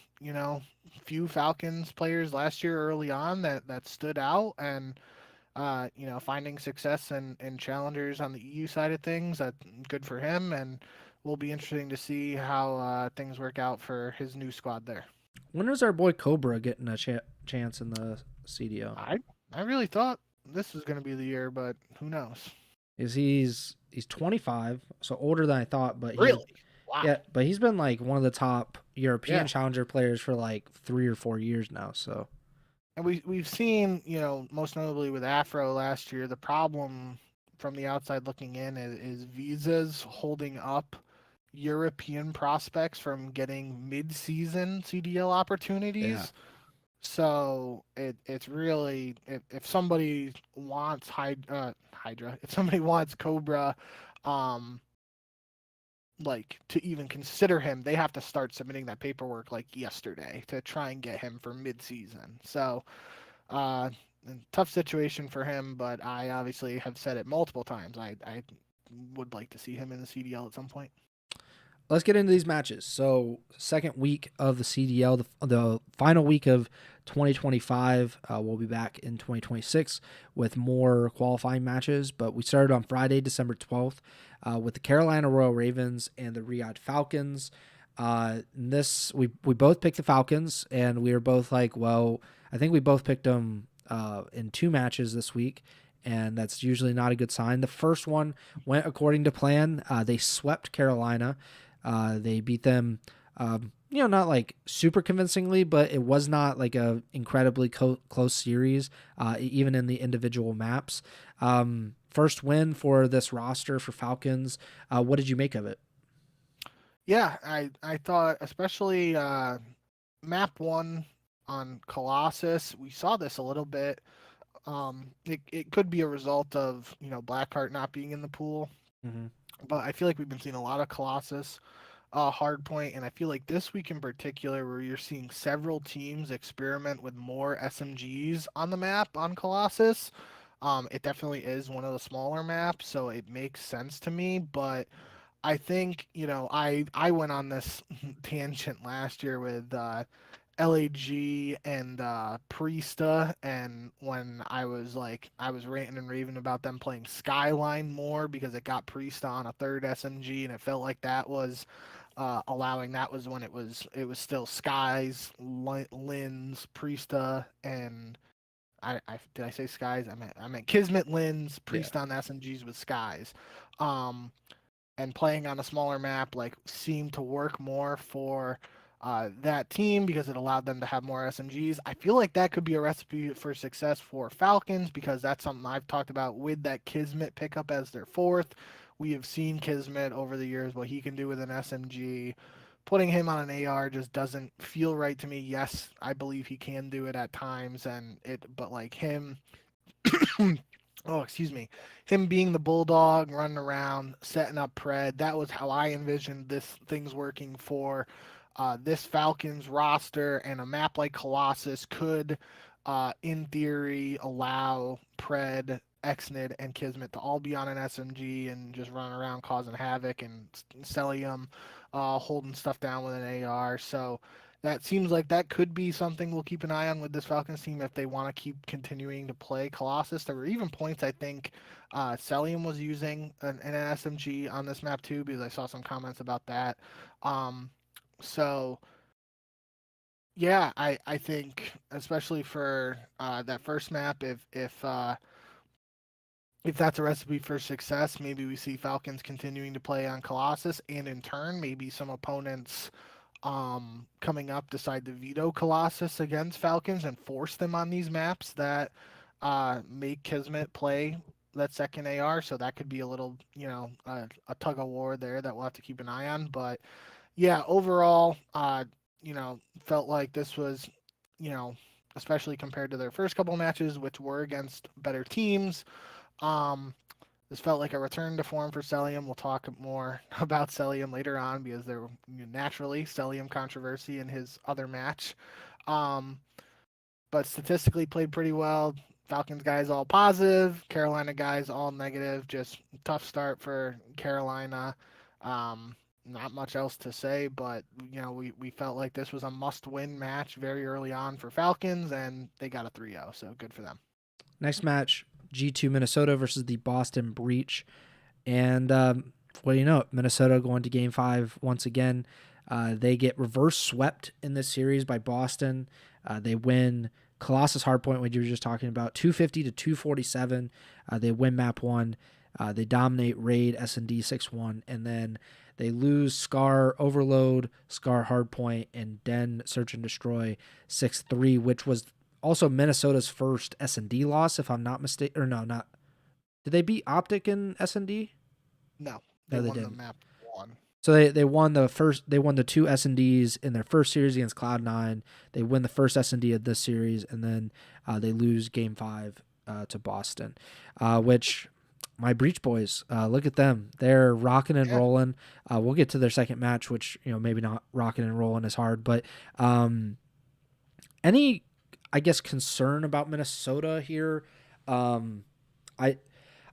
few Falcons players last year early on that stood out and finding success in challengers on the EU side of things. That good for him, and will be interesting to see how things work out for his new squad there. When is our boy Cobra getting a chance in the CDO? I really thought this was going to be the year, but who knows? He's 25, so older than I thought, but Really? Wow. Yeah, but he's been like one of the top European challenger players for like 3 or 4 years now, so and we've seen, most notably with Afro last year, the problem from the outside looking in is visas holding up European prospects from getting mid-season CDL opportunities. Yeah. So it's really if somebody wants Hydra, if somebody wants Cobra, like to even consider him, they have to start submitting that paperwork like yesterday to try and get him for mid-season. So, tough situation for him, but I obviously have said it multiple times. I would like to see him in the CDL at some point. Let's get into these matches. So, second week of the CDL, the final week of 2025. We'll be back in 2026 with more qualifying matches. But we started on Friday, December 12th, with the Carolina Royal Ravens and the Riyadh Falcons. We both picked the Falcons, and we were both like, well, I think we both picked them in 2 matches this week. And that's usually not a good sign. The first one went according to plan. They swept Carolina. They beat them, not like super convincingly, but it was not like a incredibly close series, even in the individual maps. First win for this roster for Falcons. What did you make of it? Yeah, I thought especially map 1 on Colossus, we saw this a little bit. It could be a result of Blackheart not being in the pool, but I feel like we've been seeing a lot of Colossus hardpoint, and I feel like this week in particular, where you're seeing several teams experiment with more SMGs on the map on Colossus. It definitely is one of the smaller maps, so it makes sense to me. But I think I went on this tangent last year with LAG and Priesta, and when I was ranting and raving about them playing Skyline more because it got Priesta on a third SMG, and it felt like that was allowing. That was when it was still Skies, Linz, Priesta, and I did I say Skies? I meant Kismet, Linz, Priesta on SMGs with Skies. And playing on a smaller map seemed to work more for that team because it allowed them to have more SMGs. I feel like that could be a recipe for success for Falcons because that's something I've talked about with that Kismet pickup as their 4th. We have seen Kismet over the years, what he can do with an SMG. Putting him on an AR just doesn't feel right to me. Yes, I believe he can do it at times, but like him Oh, excuse me, him being the bulldog, running around, setting up Pred. That was how I envisioned this things working for this Falcons roster, and a map like Colossus could, in theory, allow Pred, Exnid, and Kismet to all be on an SMG and just run around causing havoc, and Celium holding stuff down with an AR. So that seems like that could be something we'll keep an eye on with this Falcons team if they want to keep continuing to play Colossus. There were even points I think Celium was using an SMG on this map too, because I saw some comments about that. Um, so yeah, I think especially for that first map, if that's a recipe for success, maybe we see Falcons continuing to play on Colossus, and in turn, maybe some opponents coming up decide to veto Colossus against Falcons and force them on these maps that make Kismet play that second AR. So that could be a little, a tug of war there that we'll have to keep an eye on. But yeah, overall, felt like this was, you know, especially compared to their first couple matches, which were against better teams. Um, this felt like a return to form for Celium. We'll talk more about Celium later on because there naturally Celium controversy in his other match. Um, but statistically played pretty well. Falcons guys all positive, Carolina guys all negative. Just tough start for Carolina. Not much else to say, but we felt like this was a must-win match very early on for Falcons, and they got a 3-0, so good for them. Next match, G2 Minnesota versus the Boston Breach. And what do you know? Minnesota going to Game 5 once again. They get reverse swept in this series by Boston. They win Colossus Hardpoint, what you were just talking about, 250 to 247. They win Map 1. They dominate Raid S&D 6-1. And then they lose Scar Overload, Scar Hardpoint, and Den Search and Destroy 6-3, which was also Minnesota's first S&D loss, if I'm not mistaken. Or no, not. Did they beat Optic in S&D? No, they won the map 1. So they won the two S&Ds in their first series against Cloud9. They win the first S&D of this series, and then they lose Game 5 to Boston, which my Breach boys, look at them. They're rocking and rolling. We'll get to their second match, which maybe not rocking and rolling as hard, but any, I guess, concern about Minnesota here? I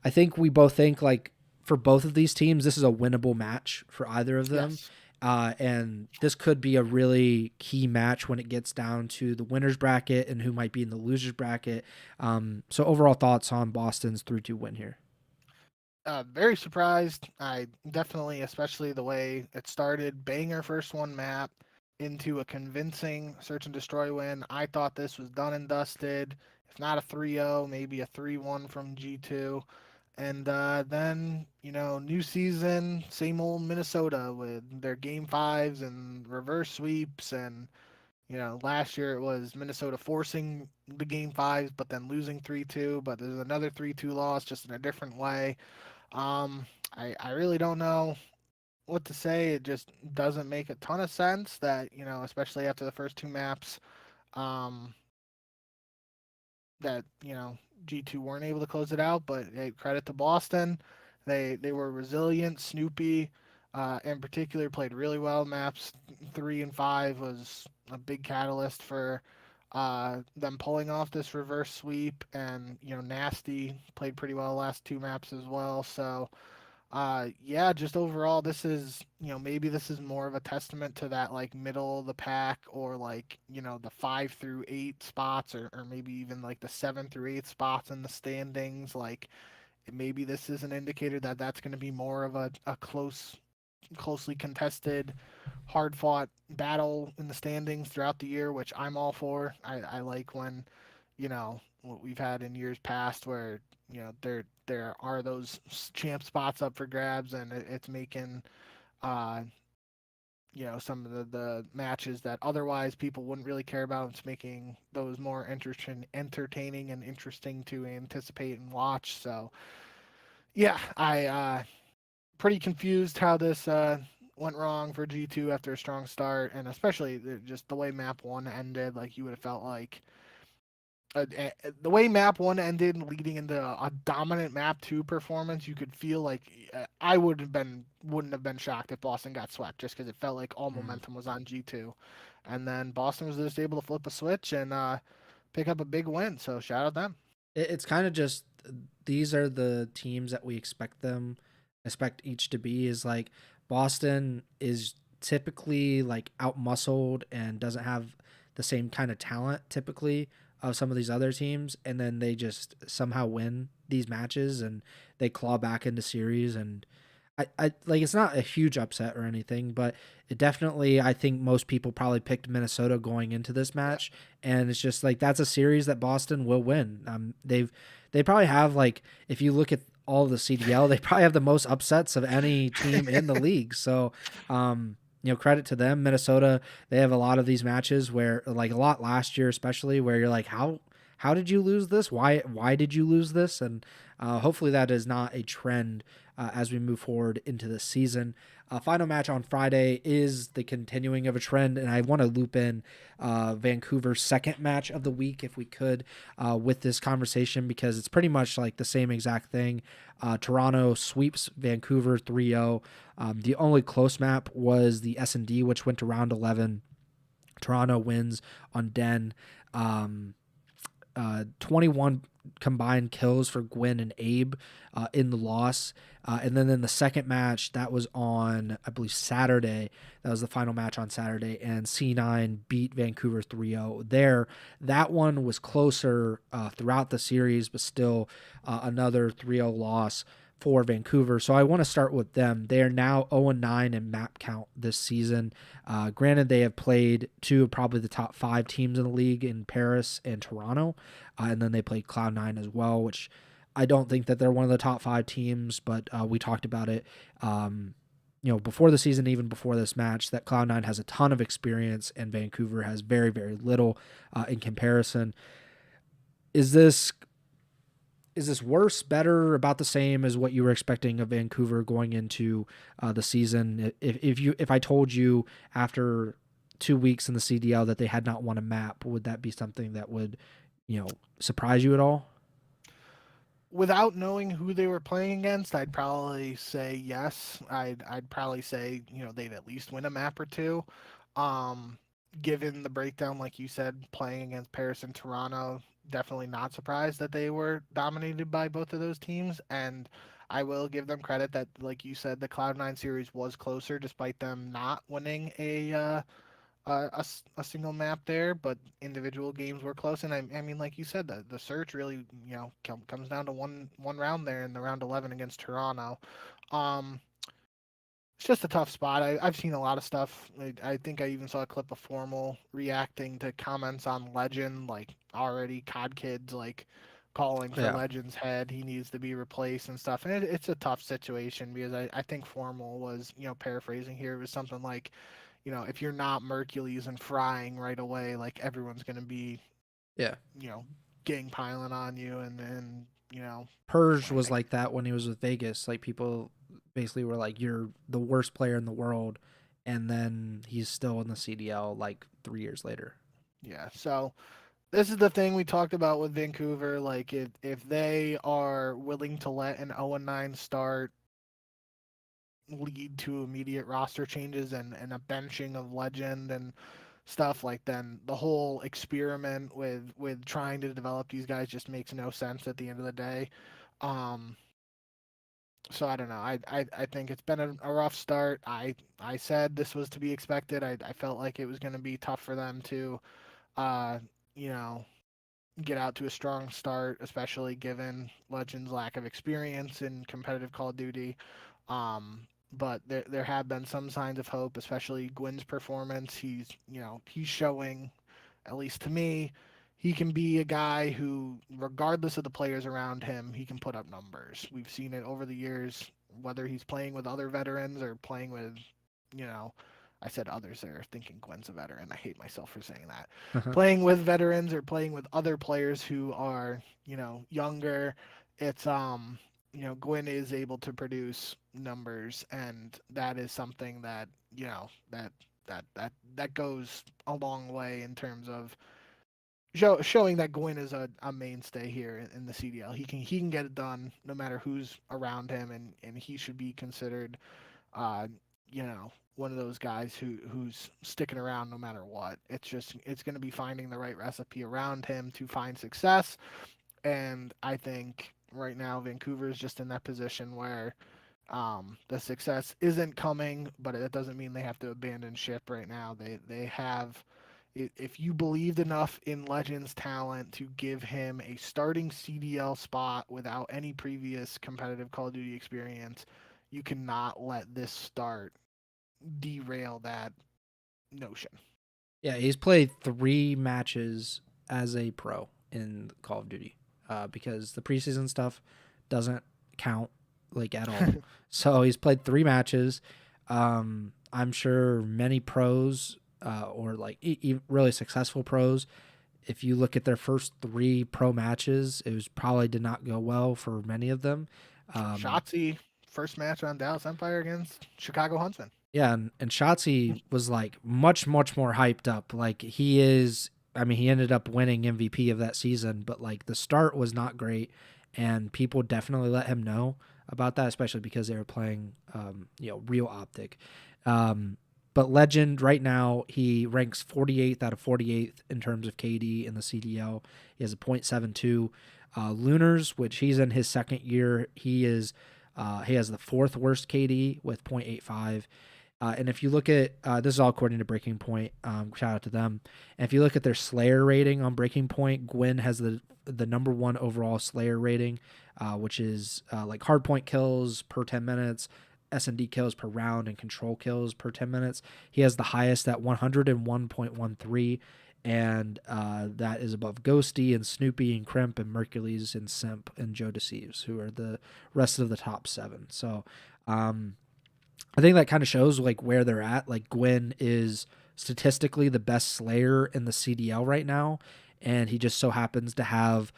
think we both think, like, for both of these teams, this is a winnable match for either of them. Yes. And this could be a really key match when it gets down to the winner's bracket and who might be in the loser's bracket. So overall thoughts on Boston's 3-2 win here? Very surprised. I definitely, especially the way it started, banger first one map into a convincing search and destroy win. I thought this was done and dusted. If not a 3-0, maybe a 3-1 from G2. And then, new season, same old Minnesota with their game 5s and reverse sweeps. And, last year it was Minnesota forcing the game 5s, but then losing 3-2. But there's another 3-2 loss, just in a different way. I really don't know what to say. It just doesn't make a ton of sense that, especially after the first two maps, um, that G2 weren't able to close it out. But hey, credit to Boston, they were resilient. Snoopy, in particular, played really well. Maps 3 and 5 was a big catalyst for them pulling off this reverse sweep, and Nasty played pretty well the last two maps as well. So yeah, just overall, this is, maybe this is more of a testament to that, like, middle of the pack, or like, the 5 through 8 spots, or maybe even like the 7 through 8 spots in the standings. Like, maybe this is an indicator that that's going to be more of a closely contested, hard fought battle in the standings throughout the year, which I'm all for. I like when, what we've had in years past where, there are those champ spots up for grabs, and it's making, some of the matches that otherwise people wouldn't really care about. It's making those more entertaining and interesting to anticipate and watch. So, yeah, I pretty confused how this went wrong for G2 after a strong start, and especially just the way map 1 ended. Like, you would have felt like The way map 1 ended, leading into a dominant map 2 performance, you could feel like I wouldn't have been shocked if Boston got swept, just because it felt like all Mm. momentum was on G2, and then Boston was just able to flip a switch and pick up a big win. So shout out them. It's kind of just these are the teams that we expect each to be. Is like Boston is typically like outmuscled and doesn't have the same kind of talent typically of some of these other teams, and then they just somehow win these matches and they claw back into series. And I like it's not a huge upset or anything, but it definitely, I think most people probably picked Minnesota going into this Yeah. match, and it's just like that's a series that Boston will win. They probably have, like, if you look at all of the CDL, they probably have the most upsets of any team in the league. So, credit to them. Minnesota, they have a lot of these matches where, like, a lot last year especially, where you're like, how did you lose this? Why did you lose this? And hopefully that is not a trend as we move forward into the season. Final match on Friday is the continuing of a trend, and I want to loop in Vancouver's second match of the week, if we could, with this conversation, because it's pretty much like the same exact thing. Toronto sweeps Vancouver 3-0. The only close map was the S&D, which went to round 11. Toronto wins on Den. 21 combined kills for Gwyn and Abe in the loss. And then in the second match, that was on, I believe, Saturday. That was the final match on Saturday. And C9 beat Vancouver 3-0 there. That one was closer throughout the series, but still another 3-0 loss for Vancouver. So I want to start with them. They are now 0-9 in map count this season. Granted, they have played two of probably the top 5 teams in the league in Paris and Toronto. And then they played Cloud9 as well, which I don't think that they're one of the top 5 teams, but we talked about it before the season, even before this match, that Cloud9 has a ton of experience and Vancouver has very, very little in comparison. Is this worse, better, about the same as what you were expecting of Vancouver going into the season? If I told you after 2 weeks in the CDL that they had not won a map, would that be something that would surprise you at all? Without knowing who they were playing against, I'd probably say yes. I'd probably say they'd at least win a map or two. Um, Given the breakdown, like you said, playing against Paris and Toronto, definitely not surprised that they were dominated by both of those teams. And I will give them credit that, like you said, the Cloud9 series was closer, despite them not winning a single map there, but individual games were close. And I mean, like you said, the search really comes down to one round there in the round 11 against Toronto. Um, it's just a tough spot. I've seen a lot of stuff. I think I even saw a clip of Formal reacting to comments on Legend, like already COD kids like calling for Yeah. Legend's head. He needs to be replaced and stuff. And it's a tough situation because I think Formal was, paraphrasing here, it was something like, if you're not Mercules and frying right away, like everyone's gonna be, Yeah. you know, gang piling on you, and Purge was I like that when he was with Vegas. Like, people basically were like, "You're the worst player in the world," and then he's still in the CDL like 3 years later. yeah. So this is the thing we talked about with Vancouver. Like, if they are willing to let an 0-9 start lead to immediate roster changes and a benching of Legend and stuff, like, then the whole experiment with trying to develop these guys just makes no sense at the end of the day. Um, so I don't know. I think it's been a rough start. I said this was to be expected. I felt like it was going to be tough for them to, uh, you know, get out to a strong start, especially given Legend's lack of experience in competitive Call of Duty. But there have been some signs of hope, especially Gwyn's performance. He's showing, at least to me, he can be a guy who, regardless of the players around him, he can put up numbers. We've seen it over the years, whether he's playing with other veterans or playing with, you know, I said others there, thinking Gwen's a veteran. I hate myself for saying that. Playing with veterans or playing with other players who are, younger, it's Gwen is able to produce numbers, and that is something that, that goes a long way in terms of showing that Gwyn is a mainstay here in the CDL. He can get it done no matter who's around him, and he should be considered, uh, one of those guys who's sticking around no matter what. It's going to be finding the right recipe around him to find success, and I think right now Vancouver is just in that position where the success isn't coming, but it doesn't mean they have to abandon ship right now. They have, if you believed enough in Legends talent to give him a starting CDL spot without any previous competitive Call of Duty experience, you cannot let this start derail that notion. Yeah, he's played 3 matches as a pro in Call of Duty, because the preseason stuff doesn't count like at all. So he's played 3 matches. I'm sure many pros, or like really successful pros, if you look at their first 3 pro matches, it was probably did not go well for many of them. Shotzi, first match on Dallas Empire against Chicago Huntsman. Yeah, and Shotzi was like much more hyped up. Like he is, I mean, he ended up winning MVP of that season, but like the start was not great, and people definitely let him know about that, especially because they were playing, real Optic. But Legend right now, he ranks 48th out of 48th in terms of KD in the CDL. He has a .72. Lunars, which he's in his second year, he has the 4th worst KD with .85. And if you look at, this is all according to Breaking Point, shout out to them. And if you look at their Slayer rating on Breaking Point, Gwyn has the number 1 overall Slayer rating, which is like hardpoint kills per 10 minutes, S&D kills per round, and control kills per 10 minutes. He has the highest at 101.13, and that is above Ghosty and Snoopy and Crimp and MERCULES and Simp and Joe Deceives, who are the rest of the top 7. So, I think that kind of shows like where they're at. Like Gwyn is statistically the best Slayer in the CDL right now, and he just so happens to have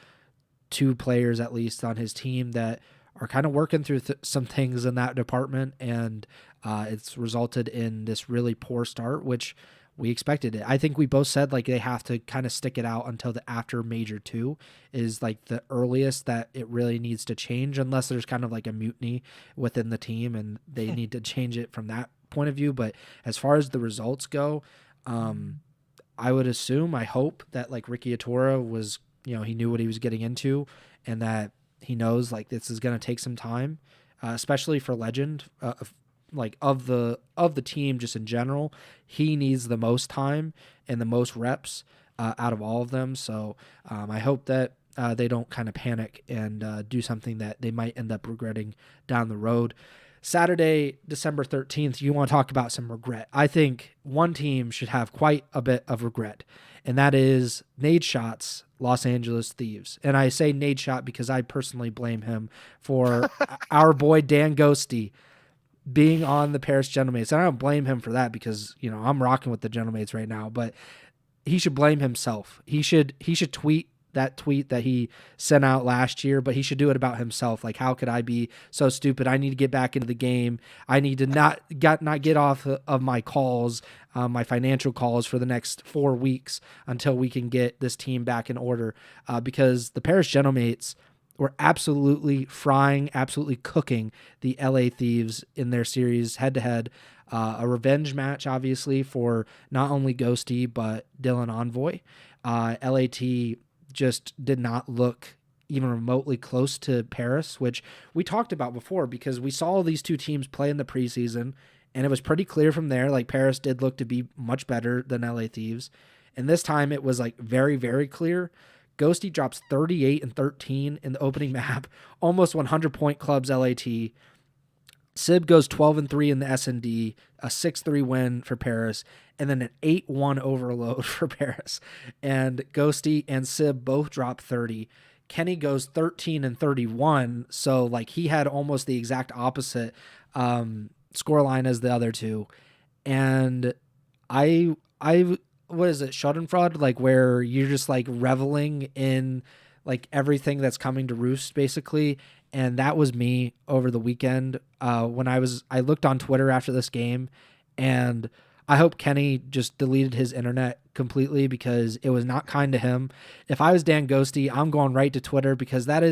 2 players at least on his team that are kind of working through some things in that department, and it's resulted in this really poor start, which we expected it. I think we both said like they have to kind of stick it out until the after Major 2 is like the earliest that it really needs to change, unless there's kind of like a mutiny within the team and they need to change it from that point of view. But as far as the results go, I would assume, I hope that like Ricky Atora was, he knew what he was getting into, and that he knows like this is going to take some time, especially for Legend, like of the team just in general. He needs the most time and the most reps out of all of them. So I hope that they don't kind of panic and do something that they might end up regretting down the road. Saturday, December 13th, you want to talk about some regret. I think one team should have quite a bit of regret, and that is Nadeshot's Los Angeles Thieves. And I say Nadeshot because I personally blame him for our boy Dan Ghosty being on the Paris Gentlemates. And I don't blame him for that because, I'm rocking with the Gentlemates right now, but he should blame himself. He should tweet that tweet that he sent out last year, but he should do it about himself. Like, how could I be so stupid? I need to get back into the game. I need to not get off of my calls, my financial calls for the next 4 weeks until we can get this team back in order. Because the Paris Gentlemates were absolutely frying, absolutely cooking the LA Thieves in their series head-to-head. A revenge match, obviously, for not only Ghosty, but Dylan Envoy. LAT just did not look even remotely close to Paris, which we talked about before because we saw these 2 teams play in the preseason, and it was pretty clear from there, like Paris did look to be much better than LA Thieves. And this time it was like very, very clear. Ghosty drops 38 and 13 in the opening map, almost 100-point clubs LAT. Sib goes 12 and 3 in the S&D, a 6-3 win for Paris, and then an 8-1 overload for Paris. And Ghosty and Sib both drop 30. Kenny goes 13 and 31, so like he had almost the exact opposite scoreline as the other 2. And I what is it, Schadenfreude, like where you're just like reveling in like everything that's coming to roost basically. And that was me over the weekend when I looked on Twitter after this game, and I hope Kenny just deleted his internet completely because it was not kind to him. If I was Dan Ghosty, I'm going right to Twitter because that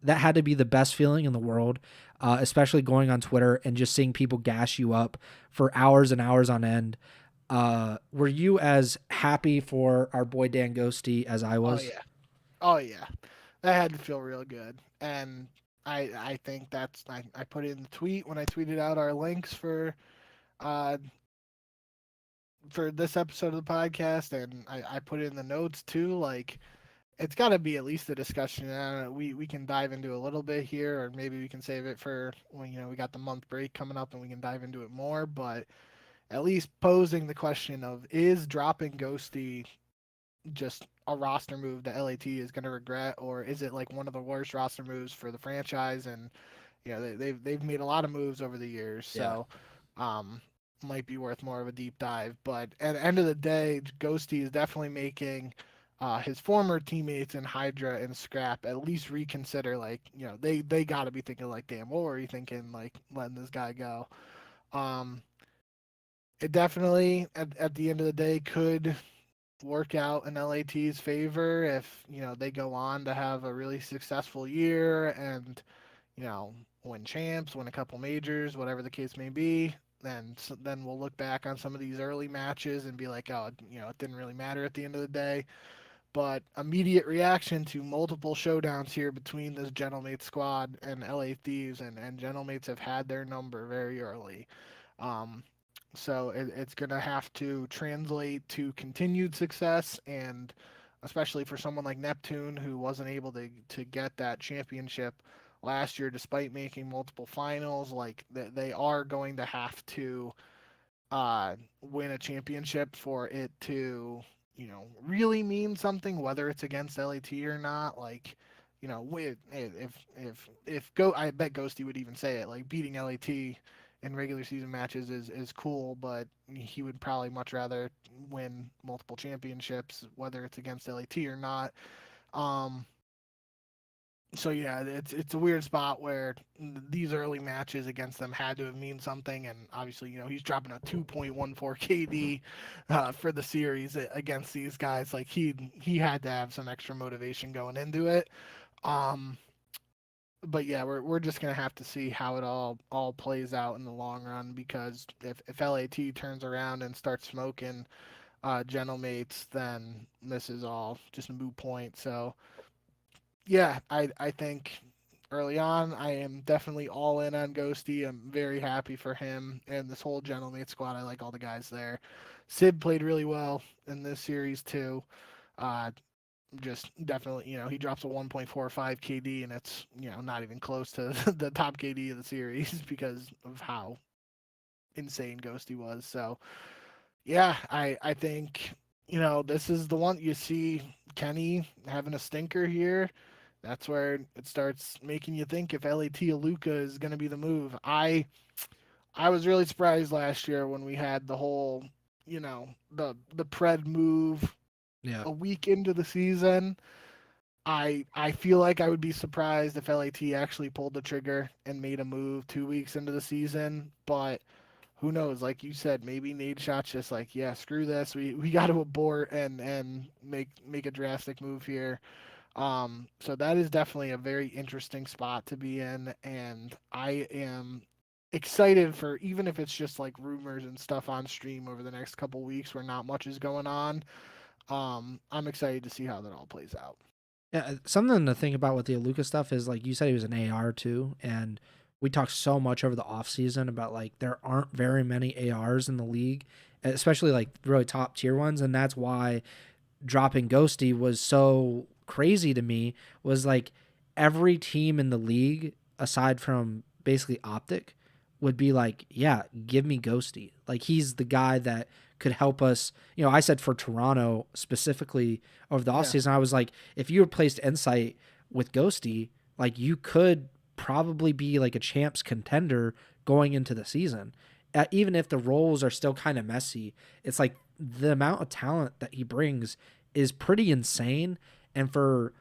had to be the best feeling in the world, especially going on Twitter and just seeing people gash you up for hours and hours on end. Were you as happy for our boy Dan Ghosty as I Oh was? yeah. Oh yeah. That had to feel real good. And I think I put it in the tweet when I tweeted out our links uh for this episode of the podcast, and I put it in the notes too. Like, it's got to be at least a discussion. I don't know, we can dive into a little bit here, or maybe we can save it for when we got the month break coming up, and we can dive into it more. But at least posing the question of, is dropping Ghosty just a roster move that LAT is going to regret, or is it like one of the worst roster moves for the franchise? And they've made a lot of moves over the years, Yeah. so might be worth more of a deep dive. But at the end of the day, Ghosty is definitely making his former teammates in Hydra and Scrap at least reconsider. Like, they got to be thinking like, damn, what were you thinking? Like, letting this guy go. Um, it definitely at the end of the day could work out in LAT's favor if they go on to have a really successful year and win champs, win a couple majors, whatever the case may be. Then we'll look back on some of these early matches and be like, oh, it didn't really matter at the end of the day. But immediate reaction to multiple showdowns here between this Gentlemate squad and LA Thieves, and Gentlemates have had their number very early. Um, so it's going to have to translate to continued success, and especially for someone like Neptune, who wasn't able to get that championship last year despite making multiple finals. Like, they are going to have to win a championship for it to really mean something, whether it's against LAT or not. Like, if go, I bet Ghosty would even say it. Like, beating LAT in regular season matches is cool, but he would probably much rather win multiple championships, whether it's against LAT or not. Um, so yeah, it's a weird spot where these early matches against them had to have mean something, and obviously he's dropping a 2.14 KD for the series against these guys. Like, he had to have some extra motivation going into it. Um, but yeah, we're just gonna have to see how it all plays out in the long run, because if LAT turns around and starts smoking Gentlemates, then this is all just a moot point. So yeah, I think early on I am definitely all in on Ghosty. I'm very happy for him and this whole Gentlemate squad. I like all the guys there. Sid played really well in this series too. Uh, just definitely, he drops a 1.45 KD, and it's not even close to the top KD of the series because of how insane Ghosty was. So yeah, I think this is the one. You see Kenny having a stinker here, that's where it starts making you think if LAT Alluka is going to be the move. I was really surprised last year when we had the whole, the Pred move Yeah. a week into the season. I feel like I would be surprised if LAT actually pulled the trigger and made a move 2 weeks into the season, but who knows? Like you said, maybe Nadeshot's just like, yeah, screw this. We got to abort and make a drastic move here. So that is definitely a very interesting spot to be in, and I am excited for, even if it's just like rumors and stuff on stream over the next couple weeks where not much is going on. I'm excited to see how that all plays out. Yeah, something to think about with the Alluka stuff is, like you said, he was an AR too, and we talked so much over the offseason about like there aren't very many ARs in the league, especially like really top tier ones, and that's why dropping Ghosty was so crazy to me. Was like every team in the league aside from basically Optic would be like, yeah, give me Ghosty. Like, he's the guy that could help us. I said for Toronto specifically over the Yeah, offseason, I was like, if you replaced Insight with Ghosty, like, you could probably be like a champs contender going into the season. Even if the roles are still kind of messy, it's like the amount of talent that he brings is pretty insane. And for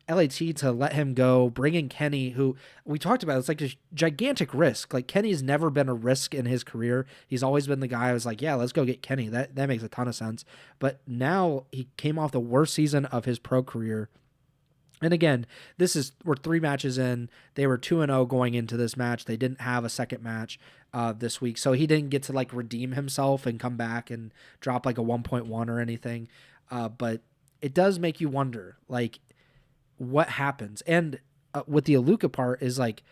LAT to let him go, bring in Kenny, who we talked about. It's like a gigantic risk. Like Kenny's never been a risk in his career. He's always been the guy who was like, yeah, let's go get Kenny. That makes a ton of sense. But now he came off the worst season of his pro career. And again, we're 3 matches in. They were 2-0 going into this match. They didn't have a second match this week, so he didn't get to like redeem himself and come back and drop like a 1.1 or anything. But it does make you wonder, like, what happens. And with the Alluka part is like,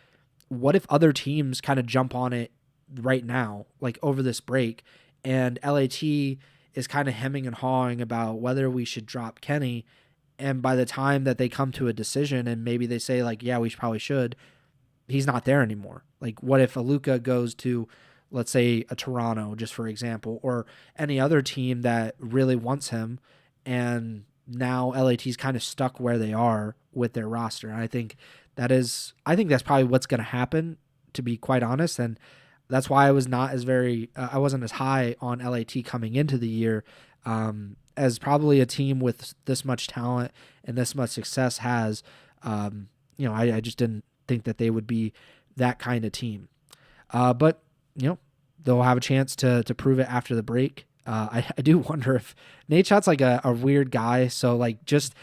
what if other teams kind of jump on it right now, like over this break, and LAT is kind of hemming and hawing about whether we should drop Kenny. And by the time that they come to a decision and maybe they say like, yeah, we probably should, he's not there anymore. Like what if Alluka goes to, let's say, a Toronto, just for example, or any other team that really wants him, and now LAT's kind of stuck where they are with their roster. And I think that's probably what's going to happen, to be quite honest. And that's why I wasn't as high on LAT coming into the year, as probably a team with this much talent and this much success has. I just didn't think that they would be that kind of team. But they'll have a chance to prove it after the break. I do wonder if Nadeshot's like a weird guy. So like just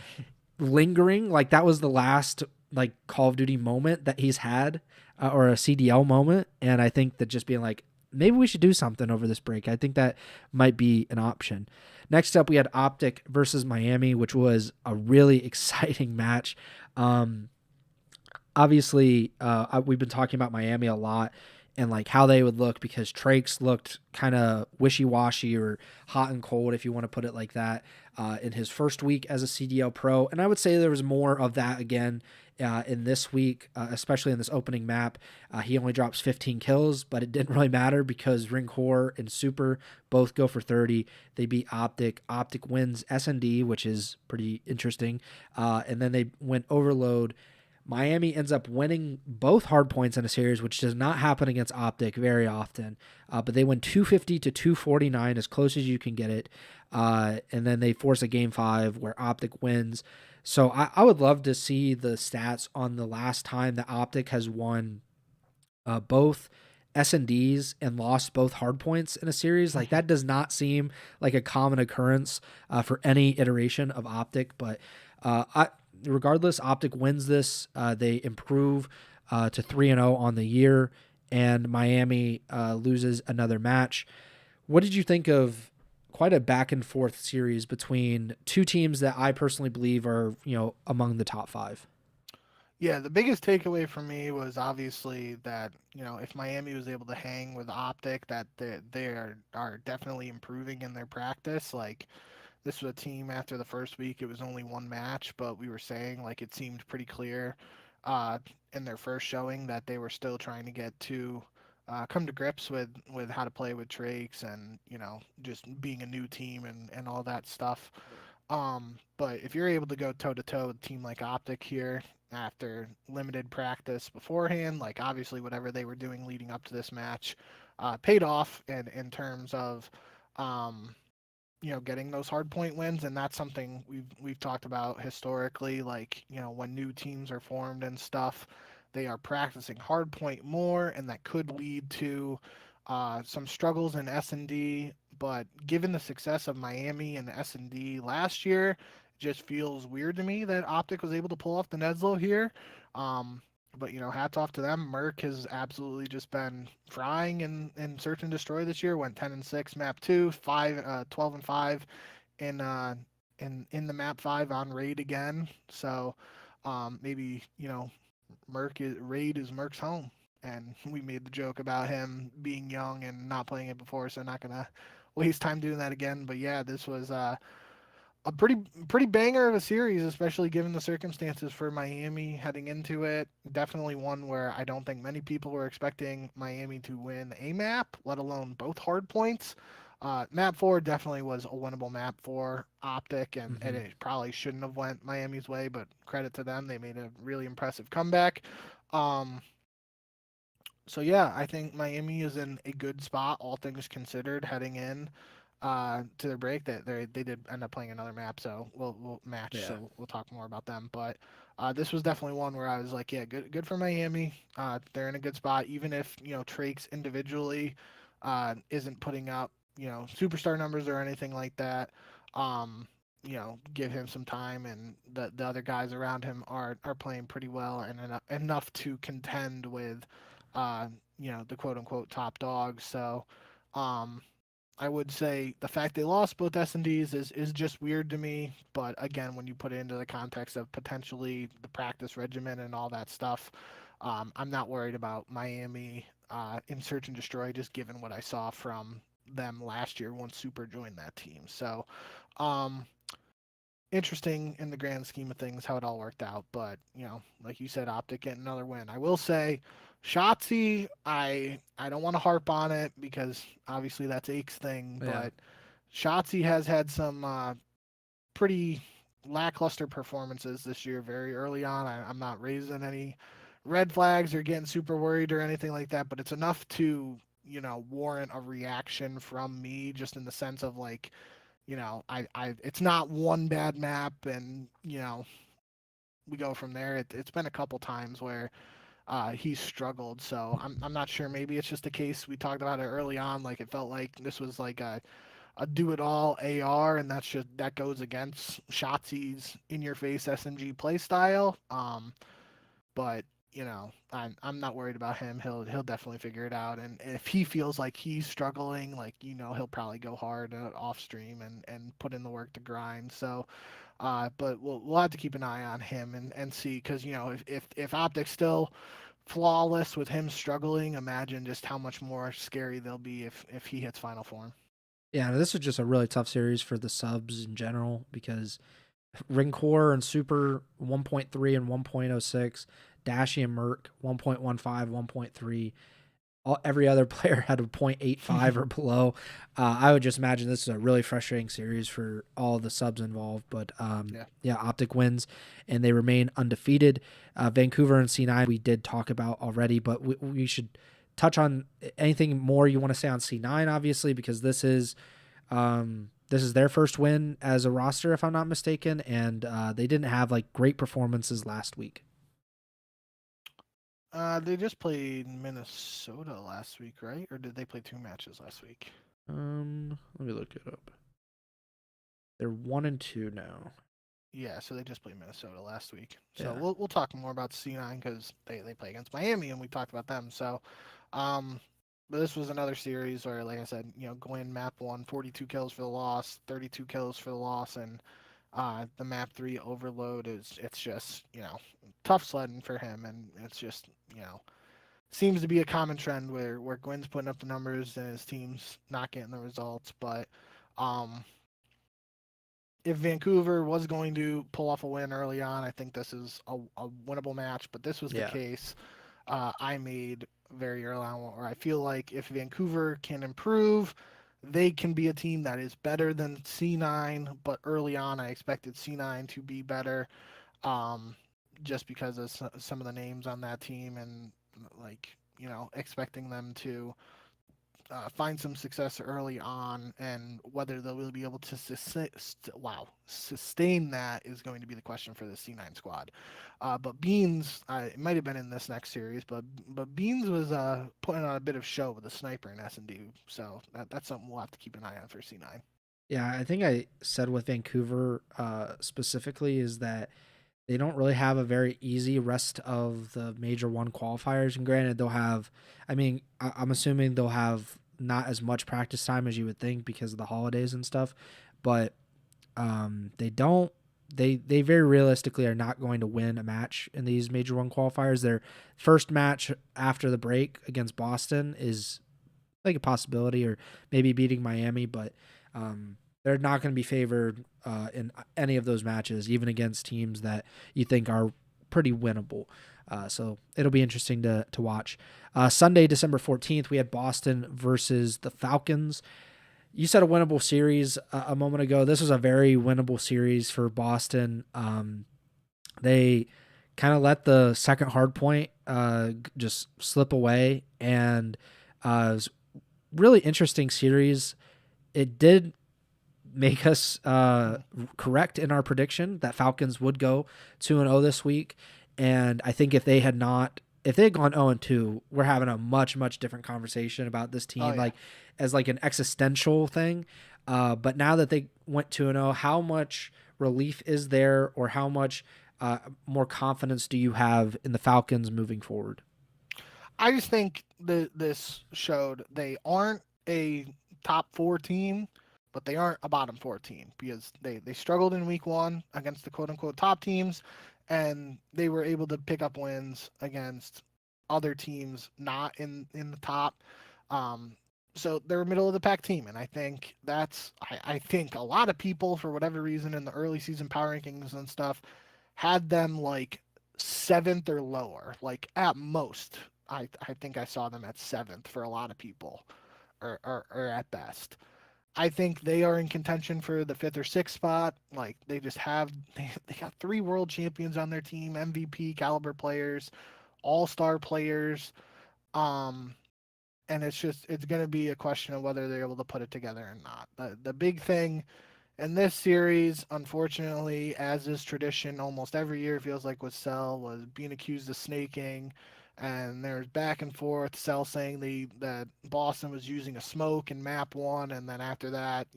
lingering, like that was the last like Call of Duty moment that he's had, or a CDL moment. And I think that just being like, maybe we should do something over this break. I think that might be an option. Next up, we had Optic versus Miami, which was a really exciting match. Obviously, we've been talking about Miami a lot and like how they would look, because Trakes looked kind of wishy-washy or hot and cold, if you want to put it like that, in his first week as a CDL pro. And I would say there was more of that again in this week, especially in this opening map. He only drops 15 kills, but it didn't really matter because Ring Core and Super both go for 30. They beat Optic. Optic wins S&D, which is pretty interesting. And then they went Overload. Miami ends up winning both hard points in a series, which does not happen against Optic very often. But they win 250 to 249, as close as you can get it. And then they force a game 5 where Optic wins. So I would love to see the stats on the last time that Optic has won both S&Ds and lost both hard points in a series. Like that does not seem like a common occurrence for any iteration of Optic. But regardless, Optic wins this. They improve to 3-0 on the year, and Miami loses another match. What did you think of quite a back and forth series between two teams that I personally believe are, among the top 5? Yeah, the biggest takeaway for me was obviously that, if Miami was able to hang with Optic, that they are definitely improving in their practice. Like, this was a team after the first week, it was only one match, but we were saying, like, it seemed pretty clear in their first showing that they were still trying to get to come to grips with how to play with Trakes and, just being a new team and all that stuff. But if you're able to go toe to toe with a team like Optic here after limited practice beforehand, like obviously whatever they were doing leading up to this match paid off in terms of getting those hard point wins. And that's something we've talked about historically, like, when new teams are formed and stuff, they are practicing hard point more, and that could lead to some struggles in S&D. But given the success of Miami and S&D last year, it just feels weird to me that Optic was able to pull off the Neslo here. But hats off to them. Merc has absolutely just been frying in Search and Destroy this year. Went 10-6 map 2, 12-5 in the map 5 on raid again. So maybe raid is Merc's home. And we made the joke about him being young and not playing it before, so not gonna waste time doing that again. But yeah, this was a pretty banger of a series, especially given the circumstances for Miami heading into it. Definitely one where I don't think many people were expecting Miami to win a map, let alone both hard points. Map 4 definitely was a winnable map for Optic, and it probably shouldn't have went Miami's way, but credit to them. They made a really impressive comeback. So yeah, I think Miami is in a good spot, all things considered, heading in. to their break, that they did end up playing another map, so we'll match. Yeah. So we'll talk more about them. But this was definitely one where I was like, yeah, good for Miami. They're in a good spot, even if Trakes individually isn't putting up superstar numbers or anything like that. Give him some time, and the other guys around him are playing pretty well and enough to contend with, the quote unquote top dogs. So, I would say the fact they lost both S&Ds is just weird to me. But again, when you put it into the context of potentially the practice regimen and all that stuff, I'm not worried about Miami in search and destroy, just given what I saw from them last year once Super joined that team. So, um, interesting in the grand scheme of things how it all worked out. But like you said, Optic getting another win. I will say, Shotzi, I don't want to harp on it because obviously that's Ake's thing, Yeah. but Shotzi has had some pretty lackluster performances this year. Very early on, I'm not raising any red flags or getting super worried or anything like that, but it's enough to warrant a reaction from me, just in the sense of like, it's not one bad map and we go from there. It's been a couple times where he's struggled, so I'm not sure. Maybe it's just a case we talked about it early on. Like, it felt like this was like a do it all AR, and that goes against Shotzi's in your face SMG play style. But I'm not worried about him. He'll definitely figure it out. And if he feels like he's struggling, like he'll probably go hard off stream and put in the work to grind. So, but we'll have to keep an eye on him and see, because if Optic's still flawless with him struggling, imagine just how much more scary they'll be if he hits final form. Yeah, this was just a really tough series for the subs in general because Ring Core and Super 1.3 and 1.06, Dashy and Merc 1.15, 1.3. Every other player had a 0.85 or below. I would just imagine this is a really frustrating series for all of the subs involved. But yeah, Optic wins, and they remain undefeated. Vancouver and C9 we did talk about already, but we should touch on anything more you want to say on C9, obviously, because this is their first win as a roster, if I'm not mistaken, and they didn't have like great performances last week. They just played Minnesota last week, right? Or did they play 2 matches last week? Let me look it up. They're 1-2 now. Yeah, so they just played Minnesota last week. So Yeah. we'll talk more about C9 because they play against Miami and we talked about them. So, but this was another series where, like I said, Gwyn map 1, 42 kills for the loss, 32 kills for the loss, and the map 3 overload it's just tough sledding for him, and it's just seems to be a common trend where Gwyn's putting up the numbers and his team's not getting the results. But if Vancouver was going to pull off a win early on, I think this is a winnable match. But this was the case I made very early on, where I feel like if Vancouver can improve, they can be a team that is better than C9. But early on, I expected C9 to be better, just because of some of the names on that team, and like expecting them to find some success early on, and whether they will be able to sustain that is going to be the question for the C9 squad. But Beans, it might have been in this next series, but Beans was putting on a bit of show with a sniper in S&D, so that's something we'll have to keep an eye on for C9. Yeah, I think I said with Vancouver specifically is that they don't really have a very easy rest of the Major 1 qualifiers. And granted, they'll have, I'm assuming they'll have not as much practice time as you would think because of the holidays and stuff. But they very realistically are not going to win a match in these Major 1 qualifiers. Their first match after the break against Boston is like a possibility, or maybe beating Miami, but they're not going to be favored in any of those matches, even against teams that you think are pretty winnable. So it'll be interesting to watch. Sunday, December 14th, we had Boston versus the Falcons. You said a winnable series a moment ago. This was a very winnable series for Boston. They kind of let the second hard point just slip away, and it was really interesting series. it did make us correct in our prediction that Falcons would go 2-0 this week. And I think if they had gone 0-2, we're having a much, much different conversation about this team, like as like an existential thing. But now that they went 2-0, how much relief is there, or how much more confidence do you have in the Falcons moving forward? I just think this showed they aren't a top 4 team, but they aren't a bottom 4 team, because they struggled in week 1 against the quote-unquote top teams, and they were able to pick up wins against other teams not in the top. So they're a middle of the pack team, and I think I think a lot of people, for whatever reason, in the early season power rankings and stuff, had them like 7th or lower, like at most. I think I saw them at 7th for a lot of people, or at best. I think they are in contention for the 5th or 6th spot. Like they got 3 world champions on their team, MVP caliber players, all-star players. And it's going to be a question of whether they're able to put it together or not. The big thing in this series, unfortunately, as is tradition almost every year, it feels like with Cell, was being accused of snaking. And there's back and forth, Cell saying that Boston was using a smoke in map 1, and then after that,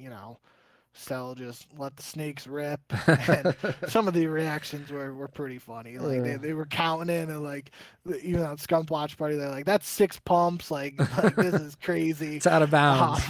Cell just let the snakes rip. And some of the reactions were pretty funny. Like they were counting in, and like, even on Skunk Watch Party, they're like, that's 6 pumps. Like this is crazy. It's out of bounds.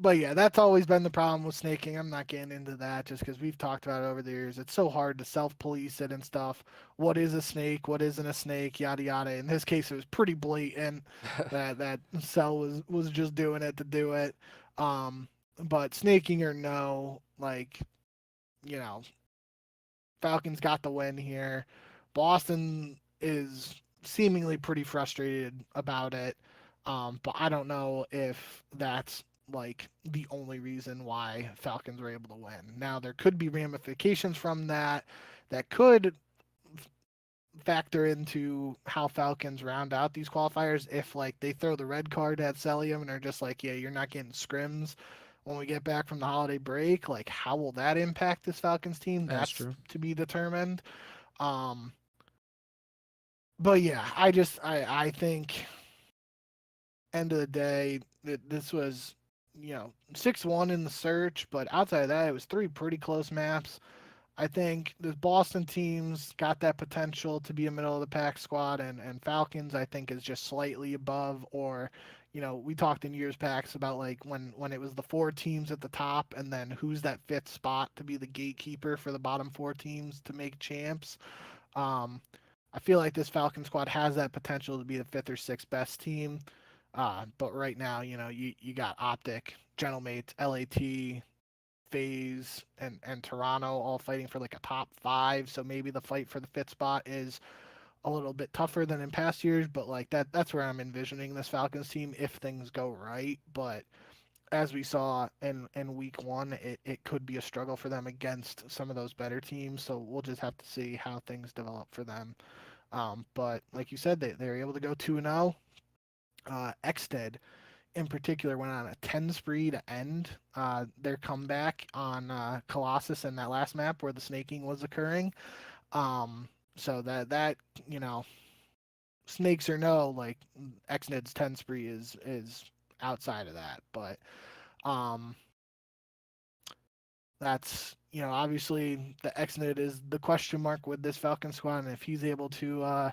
But yeah, that's always been the problem with snaking. I'm not getting into that just because we've talked about it over the years. It's so hard to self-police it and stuff. What is a snake? What isn't a snake? Yada yada. In this case, it was pretty blatant that Cell was just doing it to do it. But snaking or no, like, Falcons got the win here. Boston is seemingly pretty frustrated about it. But I don't know if that's like the only reason why Falcons were able to win. Now there could be ramifications from that could factor into how Falcons round out these qualifiers. If like they throw the red card at Celium and are just like, yeah, you're not getting scrims when we get back from the holiday break, like how will that impact this Falcons team? That's true. To be determined. But yeah, I think end of the day this was 6-1 in the search, but outside of that, it was 3 pretty close maps. I think the Boston teams got that potential to be a middle of the pack squad, and Falcons I think is just slightly above. Or we talked in years past about like when it was the 4 teams at the top, and then who's that 5th spot to be the gatekeeper for the bottom 4 teams to make champs. I feel like this Falcon squad has that potential to be the 5th or 6th best team. But right now, you got Optic, Gentlemates, LAT, FaZe, and Toronto all fighting for like a top 5. So maybe the fight for the 5th spot is a little bit tougher than in past years. But like that's where I'm envisioning this Falcons team if things go right. But as we saw in week 1, it could be a struggle for them against some of those better teams. So we'll just have to see how things develop for them. But like you said, they were able to go 2-0. Xted in particular went on a 10 spree to end their comeback on Colossus in that last map where the snaking was occurring. So that snakes or no, like Xned's 10 spree is outside of that. But that's obviously the Xned is the question mark with this Falcon squad, and if he's able to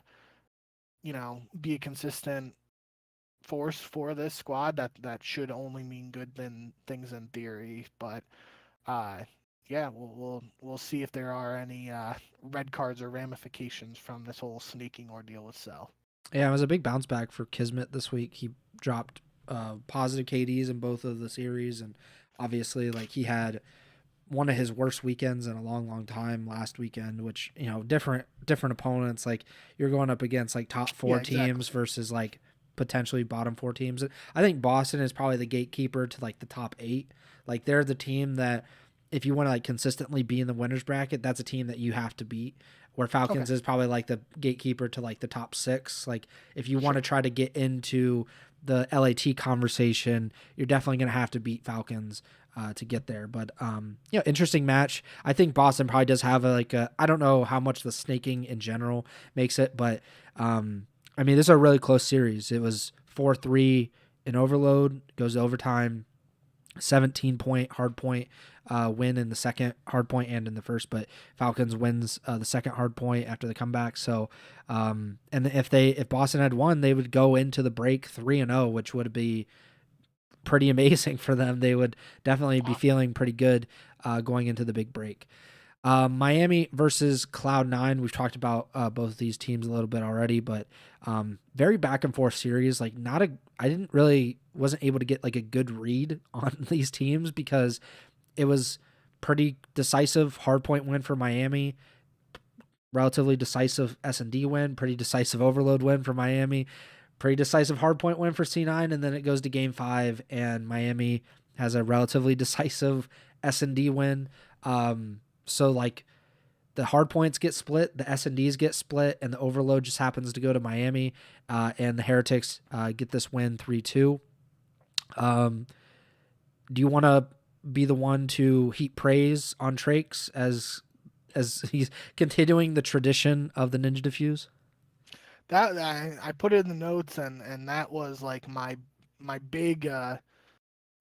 be a consistent force for this squad, that should only mean good things in theory. But yeah, we'll see if there are any red cards or ramifications from this whole snaking ordeal with Cell. Yeah, it was a big bounce back for Kismet this week. He dropped positive KDs in both of the series, and obviously like he had one of his worst weekends in a long time last weekend, which different opponents. Like you're going up against like top 4 teams versus like potentially bottom 4 teams. I think Boston is probably the gatekeeper to like the top 8. Like they're the team that if you want to like consistently be in the winners bracket, that's a team that you have to beat. Where Falcons is probably like the gatekeeper to like the top 6. Like if you want to try to get into the LAT conversation, you're definitely going to have to beat Falcons to get there. But interesting match. I think Boston probably does have I don't know how much the snaking in general makes it, but I mean, this is a really close series. It was 4-3 in overload, goes to overtime, 17-point hard point win in the second hard point and in the first, but Falcons wins the second hard point after the comeback. So and if Boston had won, they would go into the break 3-0, which would be pretty amazing for them. They would definitely be feeling pretty good going into the big break. Miami versus Cloud9. We've talked about both of these teams a little bit already, but very back and forth series. I wasn't able to get a good read on these teams because it was pretty decisive hard point win for Miami, relatively decisive S&D win, pretty decisive overload win for Miami, pretty decisive hard point win for C9, and then it goes to game 5 and Miami has a relatively decisive S&D win. So the hard points get split, the S&Ds get split, and the overload just happens to go to Miami, and the Heretics get this win 3-2. Do you want to be the one to heap praise on Trakes as he's continuing the tradition of the Ninja Diffuse? That I put it in the notes, and that was my big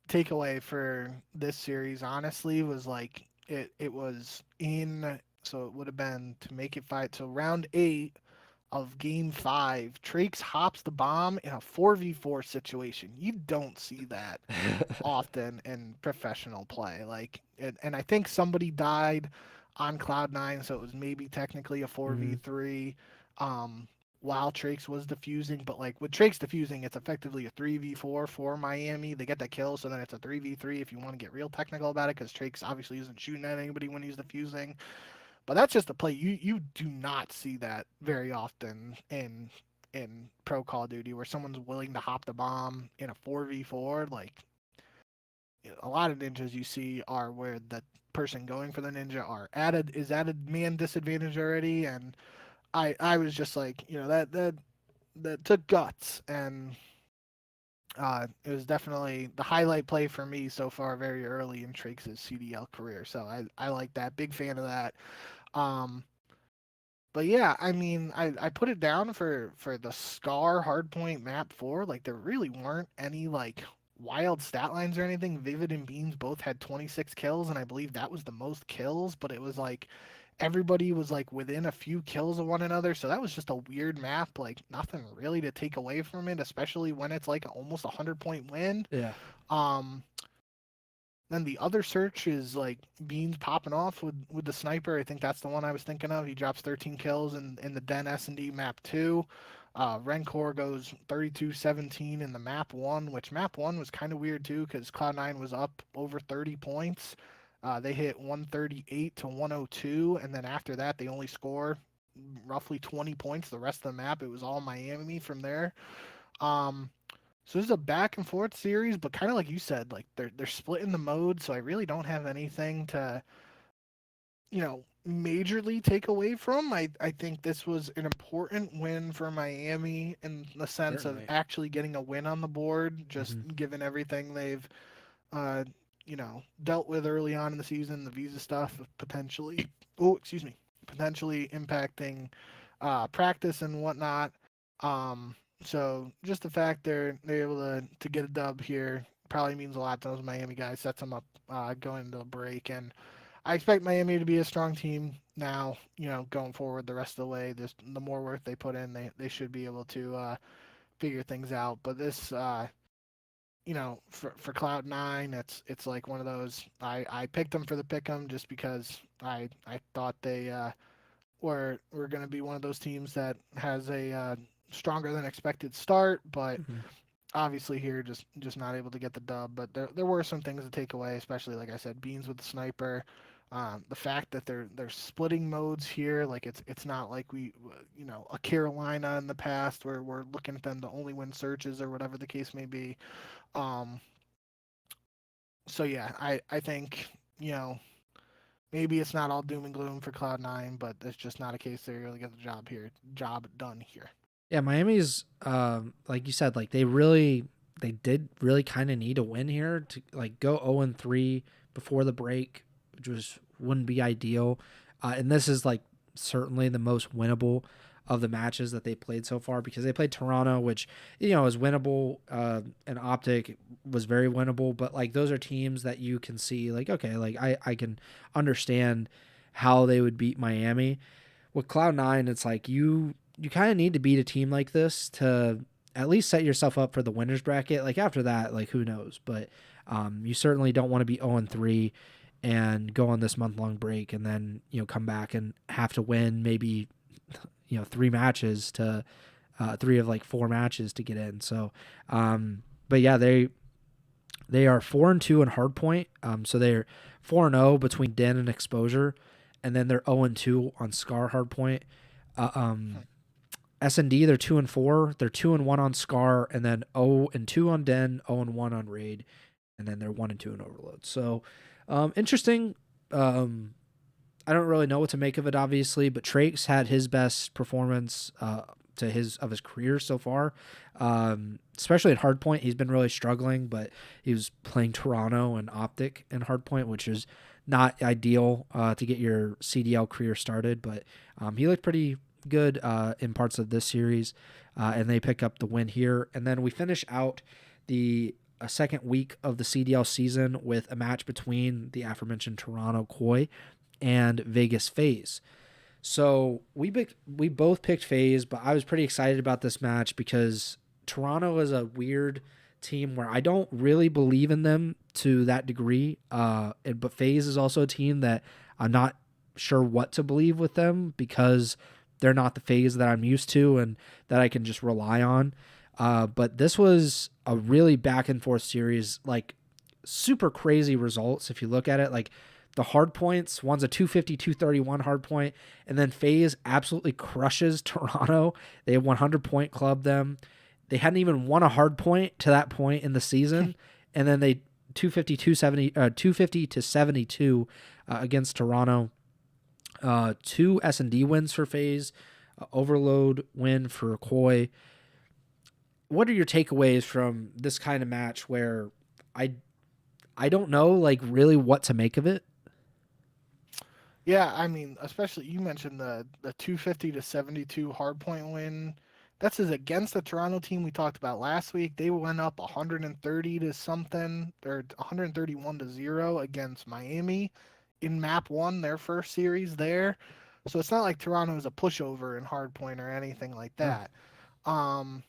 takeaway for this series. Honestly, was it was in, so it would have been to make it 5. So round 8 of game 5, Trakes hops the bomb in a 4v4 situation. You don't see that often in professional play. And I think somebody died on Cloud9, so it was maybe technically a 4v3 while Trakes was defusing. But with Trakes defusing, it's effectively a 3v4 for Miami. They get the kill, so then it's a 3v3 if you want to get real technical about it, because Trakes obviously isn't shooting at anybody when he's defusing. But that's just a play. You do not see that very often in pro Call of Duty, where someone's willing to hop the bomb in a 4v4. A lot of ninjas you see are where the person going for the ninja is added man disadvantage already, and I was just that took guts, and it was definitely the highlight play for me so far very early in Trakes' CDL career. So I like that. Big fan of that. But yeah, I mean, I put it down for the Scar Hardpoint map 4. There really weren't any wild stat lines or anything. Vivid and Beans both had 26 kills, and I believe that was the most kills, but it was everybody was within a few kills of one another, so that was just a weird map. Nothing really to take away from it, especially when it's almost 100-point win. Yeah. Then the other search is Beans popping off with the sniper. I think that's the one I was thinking of. He drops 13 kills in the Den S&D map 2. Rencor goes 32-17 in the map 1, which map 1 was kind of weird too, because Cloud9 was up over 30 points. They hit 138-102, and then after that they only score roughly 20 points. The rest of the map, it was all Miami from there. So this is a back and forth series, but kind of like you said, they're splitting the mode, so I really don't have anything to, majorly take away from. I think this was an important win for Miami in the sense of actually getting a win on the board, just given everything they've, dealt with early on in the season, the visa stuff potentially impacting practice and whatnot. So just the fact they're able to get a dub here probably means a lot to those Miami guys. Sets them up going into the break, and I expect Miami to be a strong team now. Going forward the rest of the way. The more work they put in, they should be able to figure things out. But this, for Cloud9, it's one of those. I picked them for the pick'em just because I thought they were going to be one of those teams that has a stronger than expected start, but obviously here just not able to get the dub. But there were some things to take away, especially like I said, Beans with the sniper. The fact that they're splitting modes here, it's not like we a Carolina in the past where we're looking at them to only win searches or whatever the case may be. So yeah, I think maybe it's not all doom and gloom for Cloud9, but it's just not a case they're going to get the job done here. Yeah, Miami's like you said, like they did really kind of need a win here to like go 0-3 before the break, which wouldn't be ideal. And this is like certainly the most winnable of the matches that they played so far, because they played Toronto, which is winnable, and Optic was very winnable, but like those are teams that you can see like, okay, like I can understand how they would beat Miami. With Cloud9, it's like you kind of need to beat a team like this to at least set yourself up for the winners bracket. Like after that, like who knows? But you certainly don't want to be 0-3 and go on this month-long break and then come back and have to win maybe 3 matches to 3 of like 4 matches to get in. So, but yeah, they are 4-2 in hardpoint. So they're 4-0 between Den and Exposure, and then they're 0-2 on Scar hardpoint. S&D, they're 2-4. They're 2-1 on Scar, and then 0-2 on Den, 0-1 on Raid, and then they're 1-2 in Overload. So, interesting. I don't really know what to make of it, obviously, but Trake's had his best performance of his career so far. Especially at hardpoint, he's been really struggling, but he was playing Toronto and Optic in hardpoint, which is not ideal to get your CDL career started. But he looked pretty good in parts of this series, and they pick up the win here. And then we finish out the second week of the CDL season with a match between the aforementioned Toronto Koi and Vegas FaZe. So we both picked FaZe, but I was pretty excited about this match because Toronto is a weird team where I don't really believe in them to that degree. But FaZe is also a team that I'm not sure what to believe with them because they're not the FaZe that I'm used to and that I can just rely on. But this was a really back and forth series, like super crazy results if you look at it. Like the hard points, one's a 250, 231 hard point, and then FaZe absolutely crushes Toronto. They 100 point club them. They hadn't even won a hard point to that point in the season, and then they 250 to 72 against Toronto. 2 S&D wins for FaZe, Overload win for Koi. What are your takeaways from this kind of match where I don't know like really what to make of it? Yeah, I mean, especially you mentioned the 250 to 72 hardpoint win. That's is against the Toronto team we talked about last week. They went up 130 to something or 131 to 0 against Miami in map 1, their first series there. So it's not like Toronto is a pushover in hardpoint or anything like No. that. Um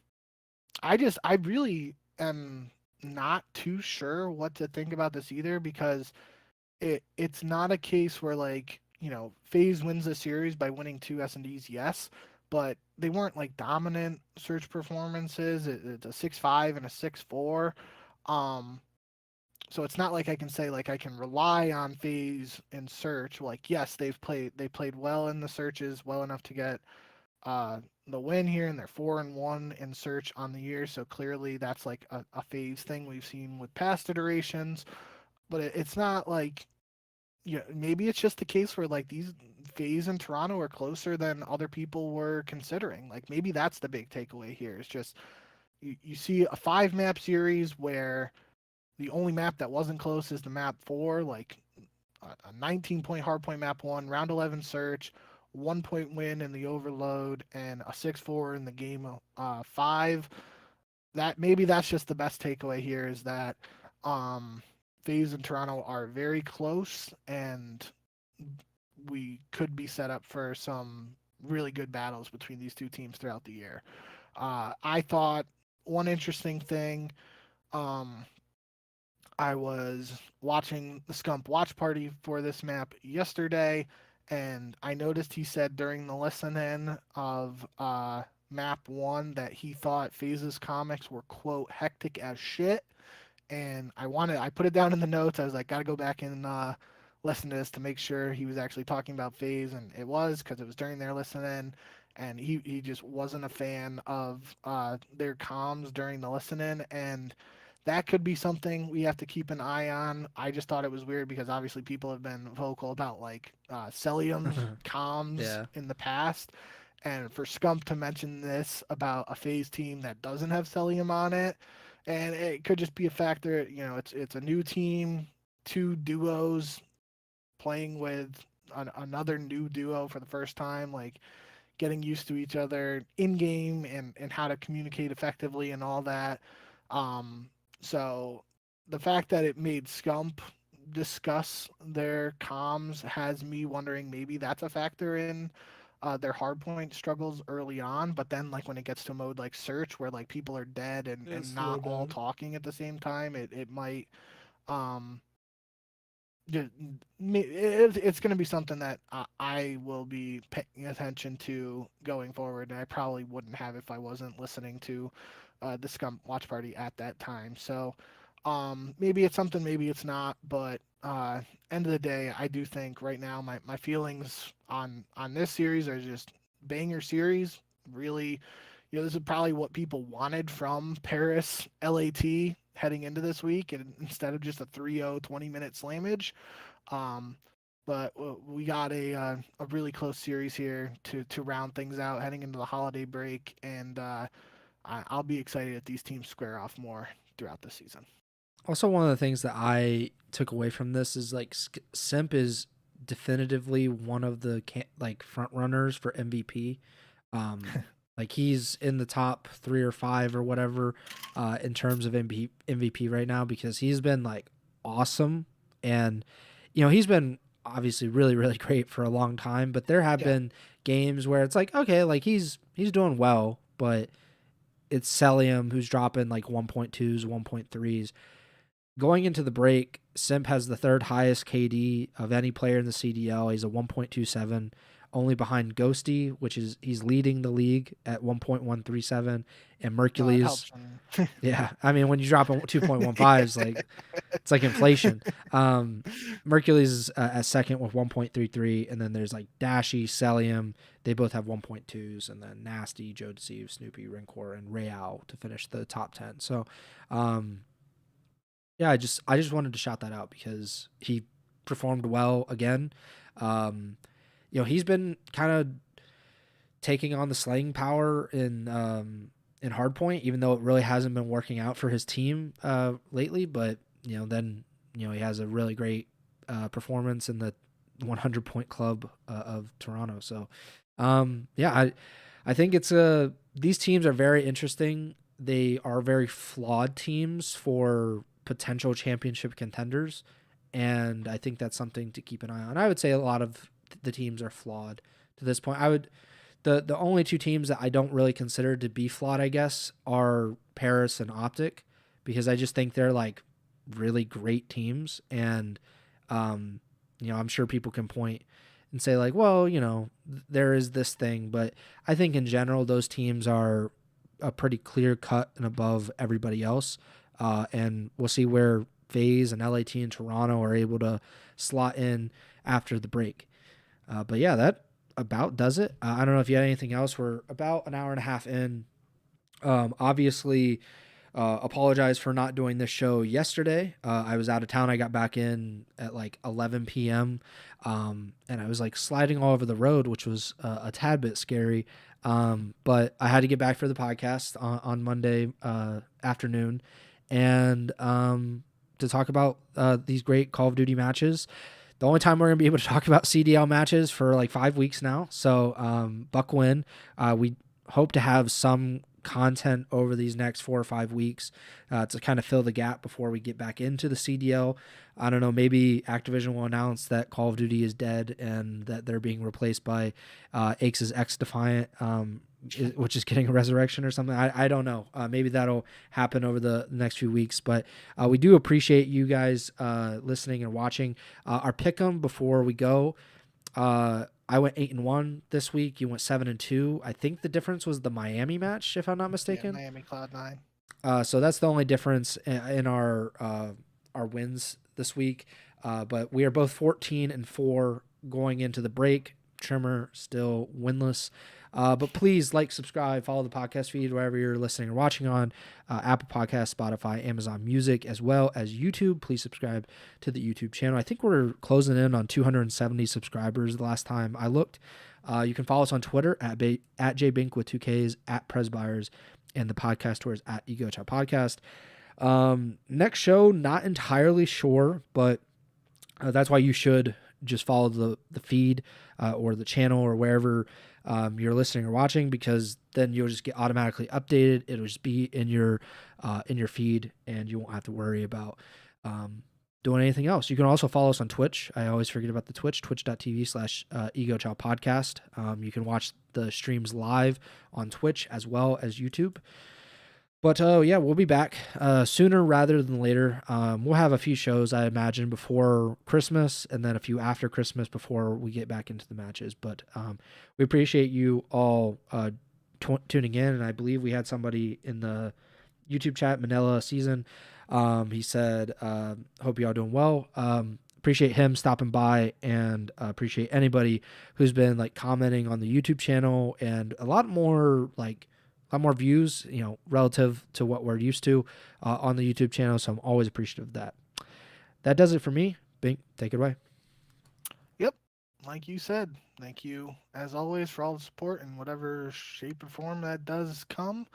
I really am not too sure what to think about this either because it's not a case where like FaZe wins the series by winning 2 S&Ds, yes, but they weren't like dominant search performances. It's a 6-5 and a 6-4. Um, so it's not like I can say like I can rely on FaZe in search. Like yes, they played well in the searches, well enough to get uh the win here, and they're 4-1 in search on the year. So clearly that's like a FaZe thing we've seen with past iterations. But it's not like maybe it's just the case where like these FaZe and Toronto are closer than other people were considering. Like maybe that's the big takeaway here. It's just you see a 5 map series where the only map that wasn't close is the map 4, like a 19-point hardpoint map 1, round 11 search, 1 point win in the overload, and a 6-4 in the game 5. That maybe that's just the best takeaway here is that FaZe and Toronto are very close, and we could be set up for some really good battles between these two teams throughout the year. I thought one interesting thing. Um, I was watching the Scump watch party for this map yesterday, and I noticed he said during the listen in of map 1 that he thought FaZe's comics were quote hectic as shit, and I put it down in the notes. I was like, gotta go back and listen to this to make sure he was actually talking about FaZe, and it was because it was during their listen in, and he just wasn't a fan of their comms during the listen in, and that could be something we have to keep an eye on. I just thought it was weird because obviously people have been vocal about like Celium's comms Yeah. in the past, and for Scump to mention this about a FaZe team that doesn't have Celium on it, and it could just be a factor. It's a new team, two duos playing with another new duo for the first time, like getting used to each other in game and how to communicate effectively and all that. Um, so the fact that it made Scump discuss their comms has me wondering maybe that's a factor in their hardpoint struggles early on. But then, like when it gets to mode like search, where like people are dead and not all talking at the same time, it might um, it's going to be something that I will be paying attention to going forward, and I probably wouldn't have if I wasn't listening to the Scum Watch Party at that time. So maybe it's something, maybe it's not, but end of the day, I do think right now my feelings on this series are just banger series. Really, this is probably what people wanted from Paris LAT heading into this week, and instead of just a 3-0 20-minute slammage. Um, but we got a really close series here to round things out heading into the holiday break, and I'll be excited if these teams square off more throughout the season. Also, one of the things that I took away from this is like Simp is definitively one of the front runners for MVP. Like he's in the top 3 or 5 or whatever in terms of MVP right now, because he's been like awesome, and he's been obviously really, really great for a long time. But there have been games where it's like, okay, like he's doing well, but it's Celium who's dropping like 1.2s, 1.3s. Going into the break, Simp has the 3rd highest KD of any player in the CDL. He's a 1.27, only behind Ghosty, which is he's leading the league at 1.137, and MERCULES. Yeah, I mean when you drop a 2.15s, like it's like inflation. MERCULES is at 2nd with 1.33, and then there's like Dashy, Celium. They both have 1.2s, and then Nasty, Joe Deceive, Snoopy, Rincor, and Real to finish the top 10. So, yeah, I just wanted to shout that out because he performed well again. He's been kind of taking on the slaying power in hardpoint, even though it really hasn't been working out for his team lately. But then he has a really great performance in the 100-point club of Toronto. So yeah, I think it's these teams are very interesting. They are very flawed teams for potential championship contenders, and I think that's something to keep an eye on. I would say a lot of the teams are flawed to this point. The only 2 teams that I don't really consider to be flawed, I guess, are Paris and Optic, because I just think they're like really great teams, and I'm sure people can point and say like, well, there is this thing, but I think in general those teams are a pretty clear cut and above everybody else. And we'll see where FaZe and LAT and Toronto are able to slot in after the break. But yeah, that about does it. I don't know if you had anything else. We're about an hour and a half in. Obviously, apologize for not doing this show yesterday. I was out of town. I got back in at like 11 p.m. And I was like sliding all over the road, which was a tad bit scary. But I had to get back for the podcast on Monday afternoon, and to talk about these great Call of Duty matches. The only time we're going to be able to talk about CDL matches for like 5 weeks now. So Buck win. We hope to have some content over these next 4 or 5 weeks to kind of fill the gap before we get back into the CDL. I don't know, maybe Activision will announce that Call of Duty is dead and that they're being replaced by Aches' X-Defiant, which is getting a resurrection or something. I don't know. Maybe that'll happen over the next few weeks, but we do appreciate you guys listening and watching. Our pick'em before we go. I went 8-1 this week. You went 7-2. I think the difference was the Miami match, if I'm not mistaken. Yeah, Miami Cloud9. So that's the only difference in our wins this week. But we are both 14-4 going into the break. Trimmer still winless. But please like, subscribe, follow the podcast feed wherever you're listening or watching on, Apple Podcasts, Spotify, Amazon Music, as well as YouTube. Please subscribe to the YouTube channel. I think we're closing in on 270 subscribers the last time I looked. You can follow us on Twitter at jbink with 2Ks, at Preston Byers, and the podcast tour is at Ego Chall Podcast. Next show, not entirely sure, but that's why you should just follow the feed or the channel or wherever you're listening or watching, because then you'll just get automatically updated. It'll just be in your feed, and you won't have to worry about doing anything else. You can also follow us on Twitch. I always forget about the Twitch, twitch.tv/Ego Chall Podcast. You can watch the streams live on Twitch as well as YouTube. But yeah, we'll be back sooner rather than later. We'll have a few shows, I imagine, before Christmas, and then a few after Christmas before we get back into the matches. But we appreciate you all tuning in, and I believe we had somebody in the YouTube chat, Manila Season. He said, hope you all doing well. Appreciate him stopping by, and appreciate anybody who's been like commenting on the YouTube channel, and a lot more views, relative to what we're used to on the YouTube channel. So I'm always appreciative of that. That does it for me. Bink, take it away. Yep. Like you said, thank you as always for all the support in whatever shape or form that does come.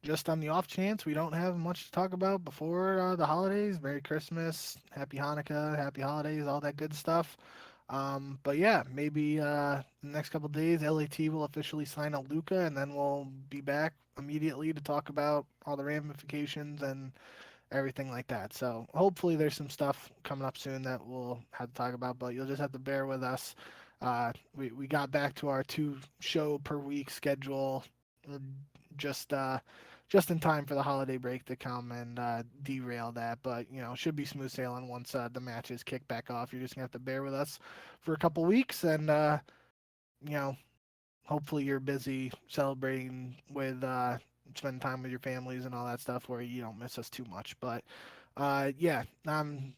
Just on the off chance we don't have much to talk about before the holidays, Merry Christmas, Happy Hanukkah, Happy Holidays, all that good stuff. But yeah, maybe the next couple of days, LAT will officially sign Alluka, and then we'll be back immediately to talk about all the ramifications and everything like that. So hopefully there's some stuff coming up soon that we'll have to talk about, but you'll just have to bear with us. We got back to our 2-show per week schedule just in time for the holiday break to come and derail that. But, should be smooth sailing once the matches kick back off. You're just going to have to bear with us for a couple weeks, and, hopefully you're busy celebrating with spending time with your families and all that stuff where you don't miss us too much. But, yeah, I'm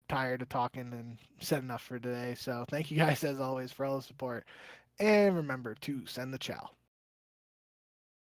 tired of talking and said enough for today. So thank you guys, as always, for all the support. And remember to send the chow.